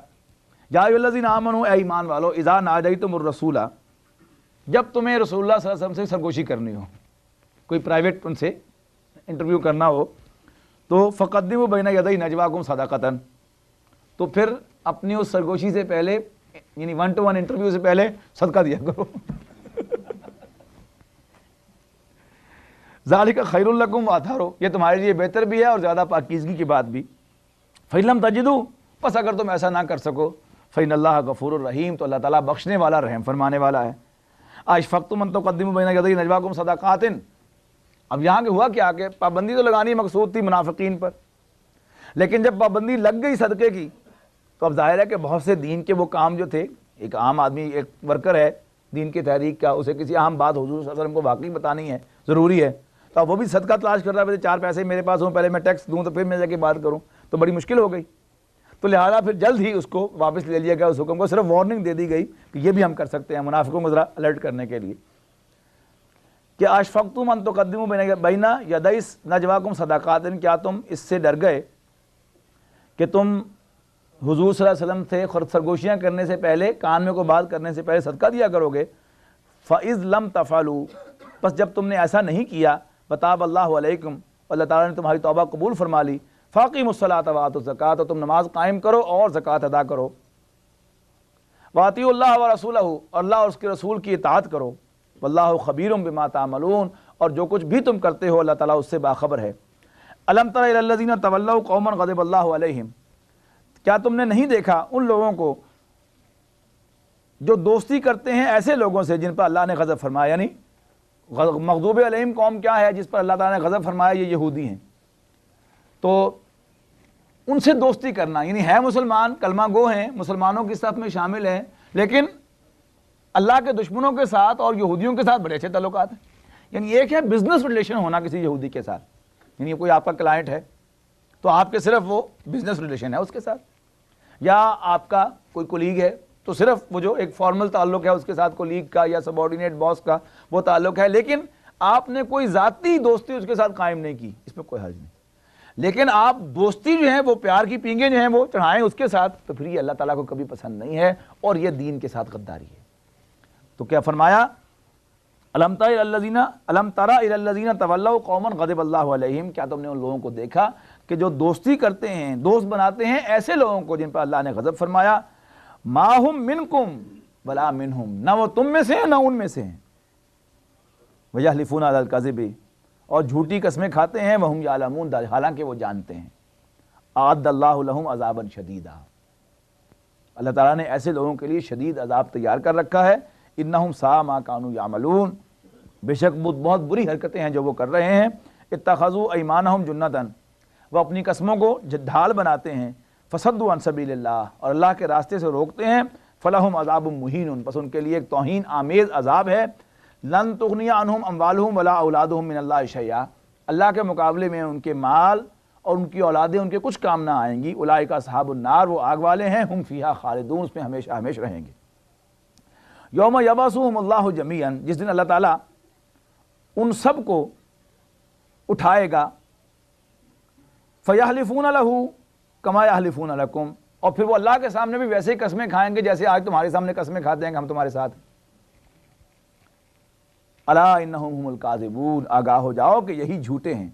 یا ایھا الذین آمنوا اے ایمان والو, اذا ناجیتم الرسول جب تمہیں رسول اللہ صلی اللہ علیہ وسلم سے سرگوشی کرنی ہو, کوئی پرائیویٹ ان سے انٹرویو کرنا ہو, تو فقدموا بین یدی نجواکم صدقۃ, تو پھر اپنی اس سرگوشی سے پہلے یعنی 1-to-1 انٹرویو سے پہلے صدقہ دیا کرو. ذالک خیر لکم واطہر، یہ تمہارے لیے بہتر بھی ہے اور زیادہ پاکیزگی کی بات بھی۔ فَإِن لَمْ تَجِدُوا، بس اگر تم ایسا نہ کر سکو، فَإِنَّ اللَّهَ غَفُورٌ رَحِيمٌ، تو اللہ تعالیٰ بخشنے والا رحم فرمانے والا ہے۔ أَشْفَقْتُمْ أَن تُقَدِّمُوا بَيْنَ يَدَيْ نَجْوَاكُمْ صَدَقَاتٍ، اب یہاں کہ ہوا کیا کہ پابندی تو لگانی مقصود تھی منافقین پر، لیکن جب پابندی لگ گئی صدقے کی تو اب ظاہر ہے کہ بہت سے دین کے وہ کام جو تھے، ایک عام آدمی ایک ورکر ہے دین کی تحریک کا، اسے کسی اہم بات حضور صلی اللہ علیہ وسلم کو واقعی بتانی ہے، ضروری ہے، تو اب وہ بھی صدقہ تلاش کر رہا ہے، چار پیسے میرے پاس ہوں، پہلے میں ٹیکس دوں تو پھر میں جا کے بات کروں، تو بڑی مشکل ہو گئی، تو لہٰذا پھر جلد ہی اس کو واپس لے لیا گیا، اس حکم کو صرف وارننگ دے دی گئی کہ یہ بھی ہم کر سکتے ہیں، منافقوں کو ذرا الرٹ کرنے کے لیے کہ اشفقتم ان تقدموا بین یدی نجواکم صدقات، کیا تم اس سے ڈر گئے کہ تم حضور صلی اللہ علیہ وسلم سے سرگوشیاں کرنے سے پہلے، کان میں کوئی بات کرنے سے پہلے صدقہ دیا کرو گے؟ فَإِذْ لَمْ تَفْعَلُوا، بس جب تم نے ایسا نہیں کیا، وَتَابَ اللَّهُ عَلَيْكُمْ، اللہ تعالیٰ نے تمہاری توبہ قبول فرما لی، فَأَقِیمُوا الصَّلَاةَ وَآتُوا الزَّکَاةَ، تو تم نماز قائم کرو اور زکوٰۃ ادا کرو، وَأَطِیعُوا اللَّهَ وَرَسُولَهُ، اور اللہ اور اس کے رسول کی اطاعت کرو، وَاللَّهُ خَبِیرٌ بِمَا تَعْمَلُونَ، اور جو کچھ بھی تم کرتے ہو اللہ تعالیٰ اس سے باخبر ہے۔ أَلَمْ تَرَ إِلَى الَّذِينَ تَوَلَّوْا قَوْمًا غَضِبَ اللَّهُ عَلَيْهِمْ، کیا تم نے نہیں دیکھا ان لوگوں کو جو دوستی کرتے ہیں ایسے لوگوں سے جن پر اللہ نے غضب فرمایا، یعنی مغضوب علیہم قوم کیا ہے؟ جس پر اللہ تعالیٰ نے غضب فرمایا، یہ یہودی ہیں، تو ان سے دوستی کرنا، یعنی ہے مسلمان، کلمہ گو ہیں، مسلمانوں کی صف میں شامل ہیں، لیکن اللہ کے دشمنوں کے ساتھ اور یہودیوں کے ساتھ بڑے اچھے تعلقات ہیں۔ یعنی ایک ہے بزنس ریلیشن ہونا کسی یہودی کے ساتھ، یعنی کوئی آپ کا کلائنٹ ہے تو آپ کے صرف وہ بزنس ریلیشن ہے اس کے ساتھ، یا آپ کا کوئی کولیگ ہے تو صرف وہ جو ایک فارمل تعلق ہے اس کے ساتھ کولیگ کا یا سبارڈینیٹ باس کا وہ تعلق ہے، لیکن آپ نے کوئی ذاتی دوستی اس کے ساتھ قائم نہیں کی، اس میں کوئی حرج نہیں، لیکن آپ دوستی جو ہے وہ پیار کی پینگیں جو ہیں وہ چڑھائیں اس کے ساتھ، تو پھر یہ اللہ تعالیٰ کو کبھی پسند نہیں ہے اور یہ دین کے ساتھ غداری ہے۔ تو کیا فرمایا؟ الم تر الی الذین تولوا قوما غضب اللہ علیہم، کیا تم نے ان لوگوں کو دیکھا کہ جو دوستی کرتے ہیں، دوست بناتے ہیں ایسے لوگوں کو جن پر اللہ نے غضب فرمایا، ما ہم منکم ولا منہم، نہ وہ تم میں سے ہیں نہ ان میں سے ہیں، ویحلفون علی الکذب، اور جھوٹی قسمیں کھاتے ہیں، وہم یعلمون، حالانکہ وہ جانتے ہیں، اعد اللہ لہم عذابا شدیدا، اللہ تعالیٰ نے ایسے لوگوں کے لیے شدید عذاب تیار کر رکھا ہے، انہم ساء ما کانوا یعملون، بے شک بہت بری حرکتیں ہیں جو وہ کر رہے ہیں، اتخذوا ایمانہم جنۃ، وہ اپنی قسموں کو ڈھال بناتے ہیں، فصدوا عن سبیل اللہ، اور اللہ کے راستے سے روکتے ہیں، فلہم عذاب مہین، پس ان کے لیے ایک توہین آمیز عذاب ہے، لن تغنی عنہم اموالہم ولا اولادہم من اللہ شیئا، اللہ کے مقابلے میں ان کے مال اور ان کی اولادیں ان کے کچھ کام نہ آئیں گی، اولئک اصحاب النار، وہ آگ والے ہیں، ہم فیہا خالدون، اس میں ہمیشہ ہمیشہ رہیں گے۔ یوم یبعثہم اللہ جمیعا، جس دن اللہ تعالیٰ ان سب کو اٹھائے گا، فیحلفون لہ کما یحلفون لکم، اور پھر وہ اللہ کے سامنے بھی ویسے ہی قسمیں کھائیں گے جیسے آج تمہارے سامنے قسمیں کھاتے ہیں کہ ہم تمہارے ساتھ۔ الا انہم ہم الکاذبون، آگاہ ہو جاؤ کہ یہی جھوٹے ہیں۔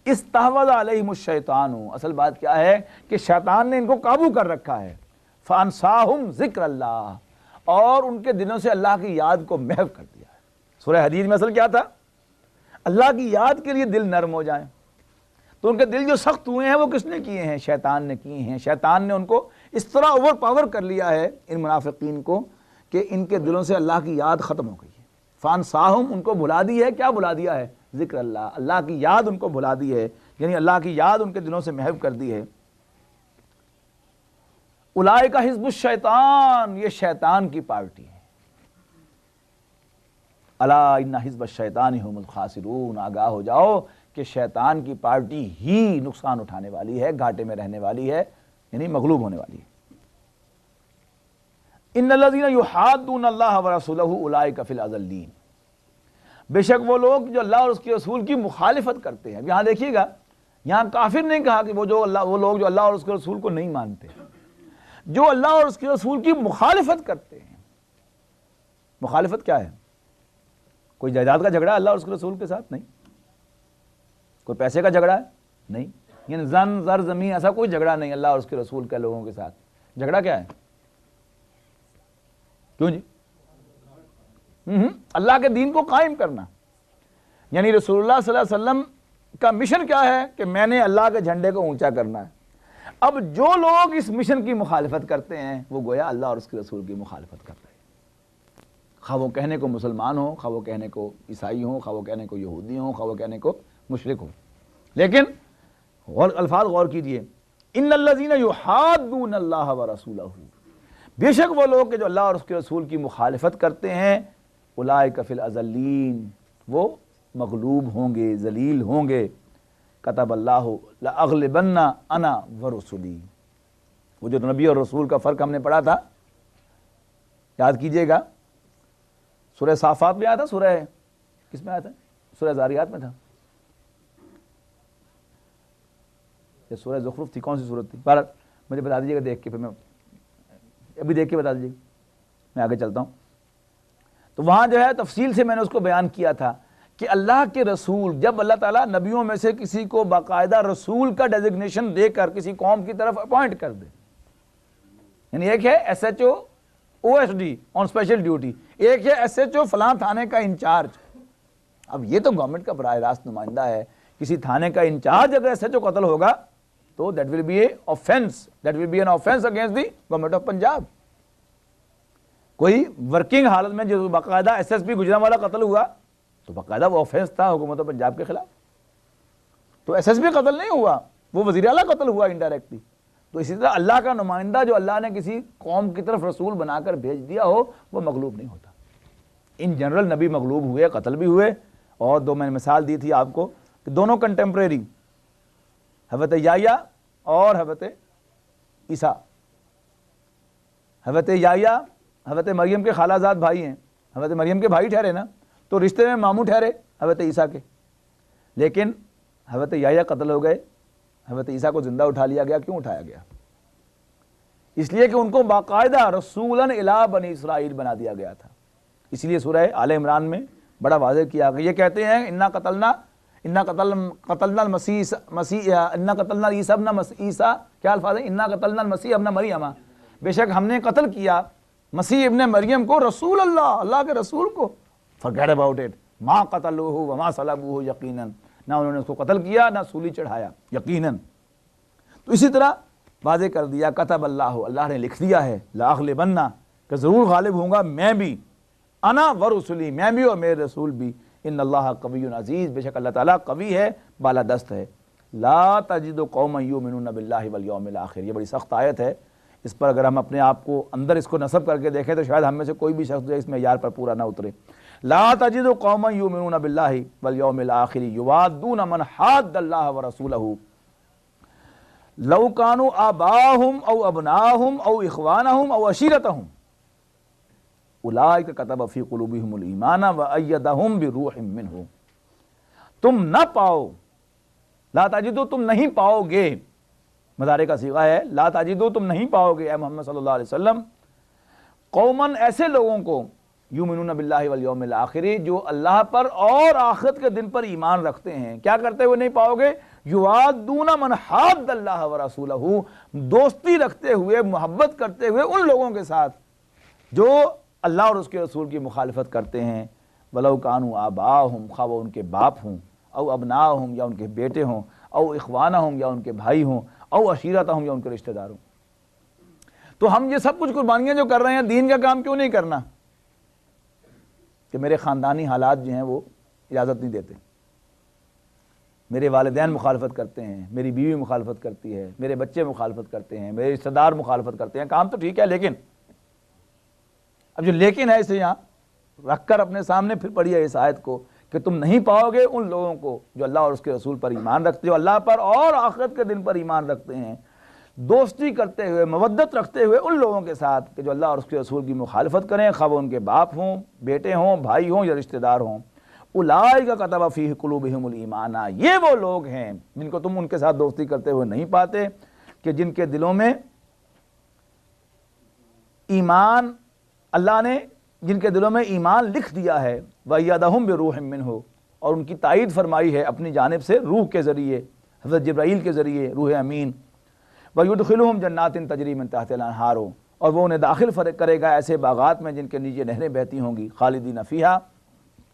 استحوذ علیہم الشیطان، اصل بات کیا ہے کہ شیطان نے ان کو قابو کر رکھا ہے، فانساہم ذکر اللہ، اور ان کے دلوں سے اللہ کی یاد کو محو کر دیا ہے۔ سورہ حدید میں اصل کیا تھا؟ اللہ کی یاد کے لیے دل نرم ہو جائیں، تو ان کے دل جو سخت ہوئے ہیں وہ کس نے کیے ہیں؟ شیطان نے کیے ہیں۔ شیطان نے ان کو اس طرح اوور پاور کر لیا ہے ان منافقین کو کہ ان کے دلوں سے اللہ کی یاد ختم ہو گئی ہے۔ فانساہم، ان کو بھلا دی ہے، کیا بھلا دیا ہے؟ ذکر اللہ، اللہ کی یاد ان کو بھلا دی ہے، یعنی اللہ کی یاد ان کے دلوں سے محو کر دی ہے۔ اولئک حزب الشیطان، یہ شیطان کی پارٹی ہے۔ الا ان حزب الشیطان هم الخاسرون، آگاہ ہو جاؤ کہ شیطان کی پارٹی ہی نقصان اٹھانے والی ہے، گھاٹے میں رہنے والی ہے، یعنی مغلوب ہونے والی ہے۔ ان الذین یحادون اللہ ورسولہ اولئک فی الاذلین، بے شک وہ لوگ جو اللہ اور اس کے رسول کی مخالفت کرتے ہیں۔ یہاں دیکھیے گا، یہاں کافر نہیں کہا کہ وہ لوگ جو اللہ اور اس کے رسول کو نہیں مانتے، جو اللہ اور اس کے رسول کی مخالفت کرتے ہیں۔ مخالفت کیا ہے؟ کوئی جائیداد کا جھگڑا ہے اللہ اور اس کے رسول کے ساتھ؟ نہیں۔ کوئی پیسے کا جھگڑا ہے؟ نہیں۔ یعنی زن زر زمین ایسا کوئی جھگڑا نہیں اللہ اور اس کے رسول کے لوگوں کے ساتھ۔ جھگڑا کیا ہے؟ کیوں جی؟ اللہ کے دین کو قائم کرنا، یعنی رسول اللہ صلی اللہ علیہ وسلم کا مشن کیا ہے کہ میں نے اللہ کے جھنڈے کو اونچا کرنا ہے. اب جو لوگ اس مشن کی مخالفت کرتے ہیں وہ گویا اللہ اور اس کے رسول کی مخالفت کرتے ہیں، خواہ وہ کہنے کو مسلمان ہوں، خواہ وہ کہنے کو عیسائی ہوں، خواہ وہ کہنے کو یہودی ہوں، خواہ وہ کہنے کو مشرک ہوں. لیکن الفاظ غور کیجئے، ان الذین یحادون اللہ ورسولہ، بے شک وہ لوگ کہ جو اللہ اور اس کے رسول کی مخالفت کرتے ہیں، اولئک فی الاذلین، وہ مغلوب ہوں گے، ذلیل ہوں گے. کتب اللہ لاغلبن انا ورسلی، وہ جو نبی اور رسول کا فرق ہم نے پڑھا تھا یاد کیجئے گا، سورہ صافات میں آیا تھا، سورہ کس میں آیا تھا؟ سورہ زاریات میں تھا یا سورہ زخرف تھی؟ کون سی سورت تھی؟ بہرحال مجھے بتا دیجیے گا دیکھ کے، پھر میں ابھی دیکھ کے بتا دیجیے گا، میں آگے چلتا ہوں. تو وہاں جو ہے تفصیل سے میں نے اس کو بیان کیا تھا کہ اللہ کے رسول، جب اللہ تعالیٰ نبیوں میں سے کسی کو باقاعدہ رسول کا ڈیزگنیشن دے کر کسی قوم کی طرف اپوائنٹ کر دے، یعنی ایک ہے S H O O S D on special duty, ایک ہے ایس ایچ او فلاں تھانے کا انچارج. اب یہ تو گورنمنٹ کا براہ راست نمائندہ ہے، کسی تھانے کا انچارج اگر ایس ایچ او قتل ہوگا تو that will be a offence, that will be an offence against the government of Punjab. کوئی ورکنگ حالت میں جو باقاعدہ ایس ایس پی گجرانوالہ قتل ہوا تو باقاعدہ وہ آفینس تھا حکومت پنجاب کے خلاف. تو ایس ایس پی قتل نہیں ہوا، وہ وزیر اعلیٰ قتل ہوا انڈائریکٹلی. تو اسی طرح اللہ کا نمائندہ جو اللہ نے کسی قوم کی طرف رسول بنا کر بھیج دیا ہو وہ مغلوب نہیں ہوتا. ان جنرل نبی مغلوب ہوئے، قتل بھی ہوئے، اور دو میں نے مثال دی تھی آپ کو کہ دونوں کنٹمپریری، حضرت یحییٰ اور حضرت عیسیٰ. حضرت یحییٰ حضرت مریم کے خالہ زاد بھائی ہیں، حضرت مریم کے بھائی ٹھہرے نا، تو رشتے میں ماموں ٹھہرے حضرت عیسیٰ کے. لیکن حضرت یحییٰ قتل ہو گئے، حضرت عیسیٰ کو زندہ اٹھا لیا گیا. کیوں اٹھایا گیا؟ اس لیے کہ ان کو باقاعدہ رسولاً الی بنی اسرائیل بنا دیا گیا تھا. اس لیے سورہ آل عمران میں بڑا واضح کیا گیا، یہ کہتے ہیں انا قتلنا عیسیٰ ابن عیسیٰ، کیا الفاظ ہیں؟ انا قتلنا المسیح ابن مریم، بے شک ہم نے قتل کیا مسیح ابن مریم کو، رسول اللہ کے رسول کو. forget about it، ما قتلوہ وما صلبوہ یقیناً، نہ انہوں نے اس کو قتل کیا نہ سولی چڑھایا یقیناً. تو اسی طرح واضح کر دیا کتب اللہ نے لکھ دیا ہے، لاغلبن، کہ ضرور غالب ہوں گا میں بھی، انا ورسلی، میں بھی اور میرے رسول بھی. ان اللہ قوی عزیز، بے شک اللہ تعالیٰ قوی ہے، بالادست ہے. لا تجد قوما یؤمنون باللہ والیوم الآخر، یہ بڑی سخت آیت ہے. اس پر اگر ہم اپنے آپ کو اندر اس کو نصب کر کے دیکھیں تو شاید ہم میں سے کوئی بھی شخص جو اس معیار پر پورا نہ اترے. لا تجد قوما یؤمنون باللہ والیوم الآخر یوادون من حاد اللہ ورسولہ لو کانوا آباءہم او ابناءہم او اخوانہم او عشیرتہم اولئک کتب فی قلوبہم الایمان وایدہم بروح منہ. تم نہ پاؤ، لا تجدو تم نہیں پاؤ گے، مضارع کا صیغہ ہے، لا تجدو تم نہیں پاؤ گے اے محمد صلی اللہ علیہ وسلم، قوماً ایسے لوگوں کو، یؤمنون باللہ والیوم الآخر، جو اللہ پر اور آخرت کے دن پر ایمان رکھتے ہیں. کیا کرتے ہوئے نہیں پاؤ گے؟ یوادون من حاد اللہ ورسولہ، دوستی رکھتے ہوئے، محبت کرتے ہوئے ان لوگوں کے ساتھ جو اللہ اور اس کے رسول کی مخالفت کرتے ہیں. ولو کانوا آباءہم، خواہ وہ ان کے باپ ہوں، او ابناءہم یا ان کے بیٹے ہوں، او اخوانہم یا ان کے بھائی ہوں، او عشیرتہم یا ان کے رشتہ دار ہوں. تو ہم یہ سب کچھ قربانیاں جو کر رہے ہیں، دین کا کام کیوں نہیں کرنا؟ کہ میرے خاندانی حالات جو ہیں وہ اجازت نہیں دیتے، میرے والدین مخالفت کرتے ہیں، میری بیوی مخالفت کرتی ہے، میرے بچے مخالفت کرتے ہیں، میرے رشتہ دار مخالفت کرتے ہیں. کام تو ٹھیک ہے، لیکن اب جو لیکن ہے اسے یہاں رکھ کر اپنے سامنے پھر پڑھیے اس آیت کو کہ تم نہیں پاؤ گے ان لوگوں کو جو اللہ اور اس کے رسول پر ایمان رکھتے، جو اللہ پر اور آخرت کے دن پر ایمان رکھتے ہیں، دوستی کرتے ہوئے، مودت رکھتے ہوئے ان لوگوں کے ساتھ کہ جو اللہ اور اس کے رسول کی مخالفت کریں، خواہ وہ ان کے باپ ہوں، بیٹے ہوں، بھائی ہوں یا رشتہ دار ہوں. اولئک کتب فی قلوبہم الایمان، یہ وہ لوگ ہیں جن کو تم ان کے ساتھ دوستی کرتے ہوئے نہیں پاتے کہ جن کے دلوں میں ایمان، اللہ نے جن کے دلوں میں ایمان لکھ دیا ہے، وَأَيَّدَهُمْ بِرُوحٍ مِّنْهُ، اور ان کی تائید فرمائی ہے اپنی جانب سے روح کے ذریعے، حضرت جبرائیل کے ذریعے، روح امین. وَيُدْخِلُهُمْ جَنَّاتٍ تَجْرِي مِن تَحْتِهَا الْأَنْهَارُ، اور وہ انہیں داخل کرے گا ایسے باغات میں جن کے نیچے نہریں بہتی ہوں گی، خالدین فیہا،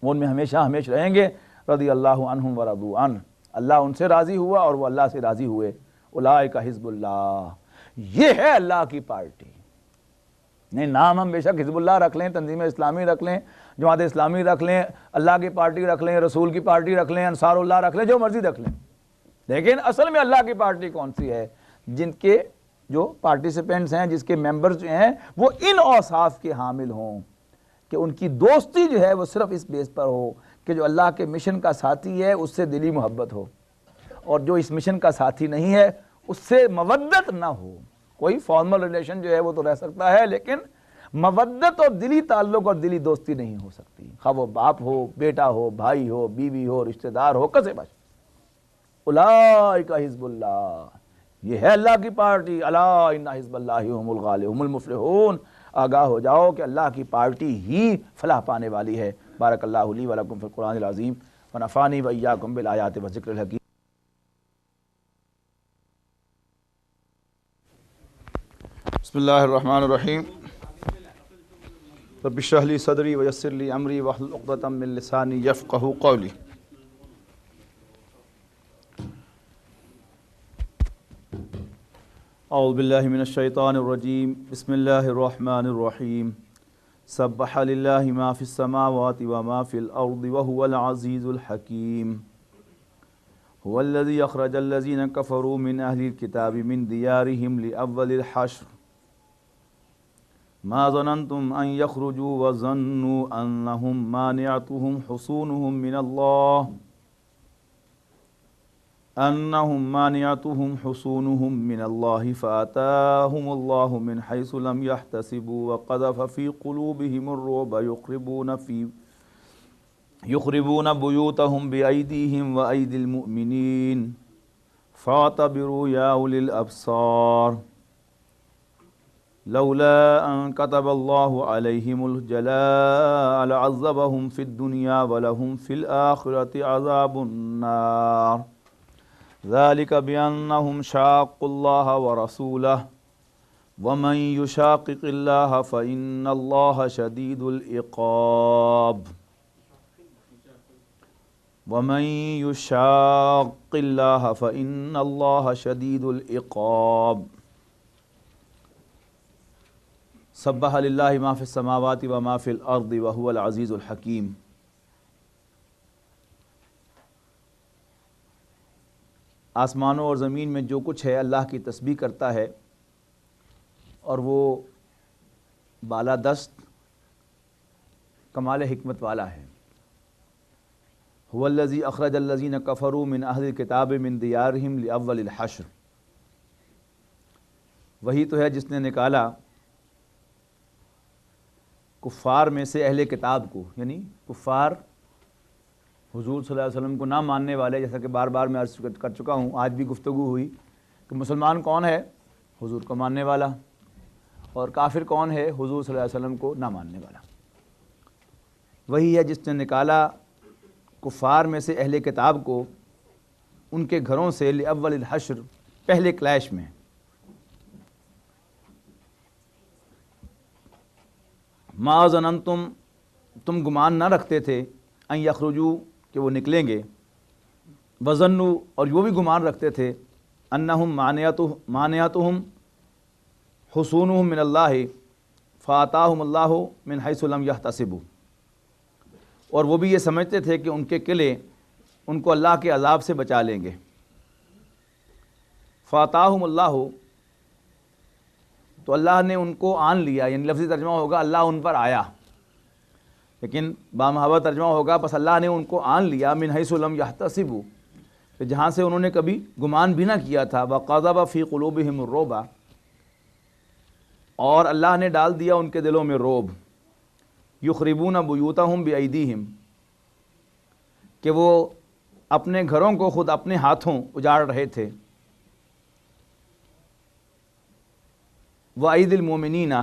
وہ ان میں ہمیشہ ہمیشہ رہیں گے. رضی اللہ عنہم ورضوا عنہ، اللہ ان سے راضی ہوا اور وہ اللہ سے راضی ہوئے۔ اولئک حزب اللہ، یہ ہے اللہ کی پارٹی۔ نہیں، نام ہم بے شک حزب اللہ رکھ لیں، تنظیم اسلامی رکھ لیں، جماعت اسلامی رکھ لیں، اللہ کی پارٹی رکھ لیں، رسول کی پارٹی رکھ لیں، انصار اللہ رکھ لیں، جو مرضی رکھ لیں، لیکن اصل میں اللہ کی پارٹی کون سی ہے؟ جن کے جو پارٹیسپینٹس ہیں، جس کے ممبرز جو ہیں، وہ ان اوصاف کے حامل ہوں کہ ان کی دوستی جو ہے وہ صرف اس بیس پر ہو کہ جو اللہ کے مشن کا ساتھی ہے اس سے دلی محبت ہو، اور جو اس مشن کا ساتھی نہیں ہے اس سے مودت نہ ہو۔ کوئی فارمل ریلیشن جو ہے وہ تو رہ سکتا ہے، لیکن مودت اور دلی تعلق اور دلی دوستی نہیں ہو سکتی، خواہ وہ باپ ہو، بیٹا ہو، بھائی ہو، بیوی ہو، رشتہ دار ہو، کسے بچ۔ اولئک حزب اللہ، یہ ہے اللہ کی پارٹی۔ الا ان حزب اللہ هم الغالبون هم المفلحون، آگاہ ہو جاؤ کہ اللہ کی پارٹی ہی فلاح پانے والی ہے۔ بارک اللہ لی ولکم فی القرآن العظیم ونفعنی وإیاکم بالآیات والذکر الحکیم۔ بسم اللہ الرحمن الرحیم۔ رب اشرح لی صدری ویسر لی امری واحلل عقدۃ من لسانی یفقہوا قولی۔ اعوذ باللہ من الشیطان الرجیم، بسم اللہ الرحمن الرحیم۔ سبح للہ ما فی السماوات وما فی الارض وهو العزیز الحکیم۔ هو الذی اخرج الذین کفروا من اہل الکتاب من دیارہم لأول الحشر ما ظننتم ان یخرجوا وظنوا انہم مانعتهم حصونہم من اللہ فآتاهم اللہ من حیث لم يحتسبوا وقذف فی قلوبہم الرعب یخربون بیوتہم بأیدیہم وأیدی المؤمنین فاعتبروا یا اولی الابصار لولا ان كتب الله عليهم الجلاء لعذبهم في الدنيا ولهم في الآخرة عذاب النار ذلك بأنهم شاقوا الله ورسوله ومن يشاقق الله فإن الله شديد العقاب ومن يشاقق الله فإن الله شديد العقاب۔ سبح للہ ما فی السماوات وما فی الارض وهو العزیز الحکیم۔ آسمانوں اور زمین میں جو کچھ ہے اللہ کی تسبیح کرتا ہے، اور وہ بالادست کمال حکمت والا ہے۔ هو الذی اخرج الذین کفروا من اہل الکتاب من دیارہم لأول الحشر، وہی تو ہے جس نے نکالا کفار میں سے اہل کتاب کو، یعنی کفار حضور صلی اللہ علیہ وسلم کو نہ ماننے والے، جیسا کہ بار بار میں عرض کر چکا ہوں، آج بھی گفتگو ہوئی کہ مسلمان کون ہے؟ حضور کو ماننے والا، اور کافر کون ہے؟ حضور صلی اللہ علیہ وسلم کو نہ ماننے والا۔ وہی ہے جس نے نکالا کفار میں سے اہل کتاب کو ان کے گھروں سے لأول الحشر، پہلے کلیش میں۔ ما ظننتم، تم گمان نہ رکھتے تھے، ان یخرجوا، کہ وہ نکلیں گے، وظنوا، اور وہ بھی گمان رکھتے تھے، انہم مانعتہم حصونہم من اللہ فآتاہم اللہ من حیث لم یحتسبوا، اور وہ بھی یہ سمجھتے تھے کہ ان کے قلعے ان کو اللہ کے عذاب سے بچا لیں گے۔ فآتاہم اللہ، تو اللہ نے ان کو آن لیا، یعنی لفظی ترجمہ ہوگا اللہ ان پر آیا، لیکن بامحاورہ ترجمہ ہوگا بس اللہ نے ان کو آن لیا، من حیث لم یحتسبوا، کہ جہاں سے انہوں نے کبھی گمان بھی نہ کیا تھا، وقذف فی قلوبہم الرعب، اور اللہ نے ڈال دیا ان کے دلوں میں رعب، یخربون بیوتہم بایدیہم، کہ وہ اپنے گھروں کو خود اپنے ہاتھوں اجاڑ رہے تھے، وَأَيْدِي الْمُؤْمِنِينَ،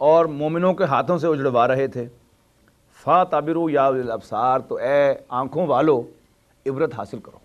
اور مومنوں کے ہاتھوں سے اجڑوا رہے تھے۔ فَاعْتَبِرُوا يَا أُولِي الْأَبْصَارِ، تو اے آنکھوں والو عبرت حاصل کرو۔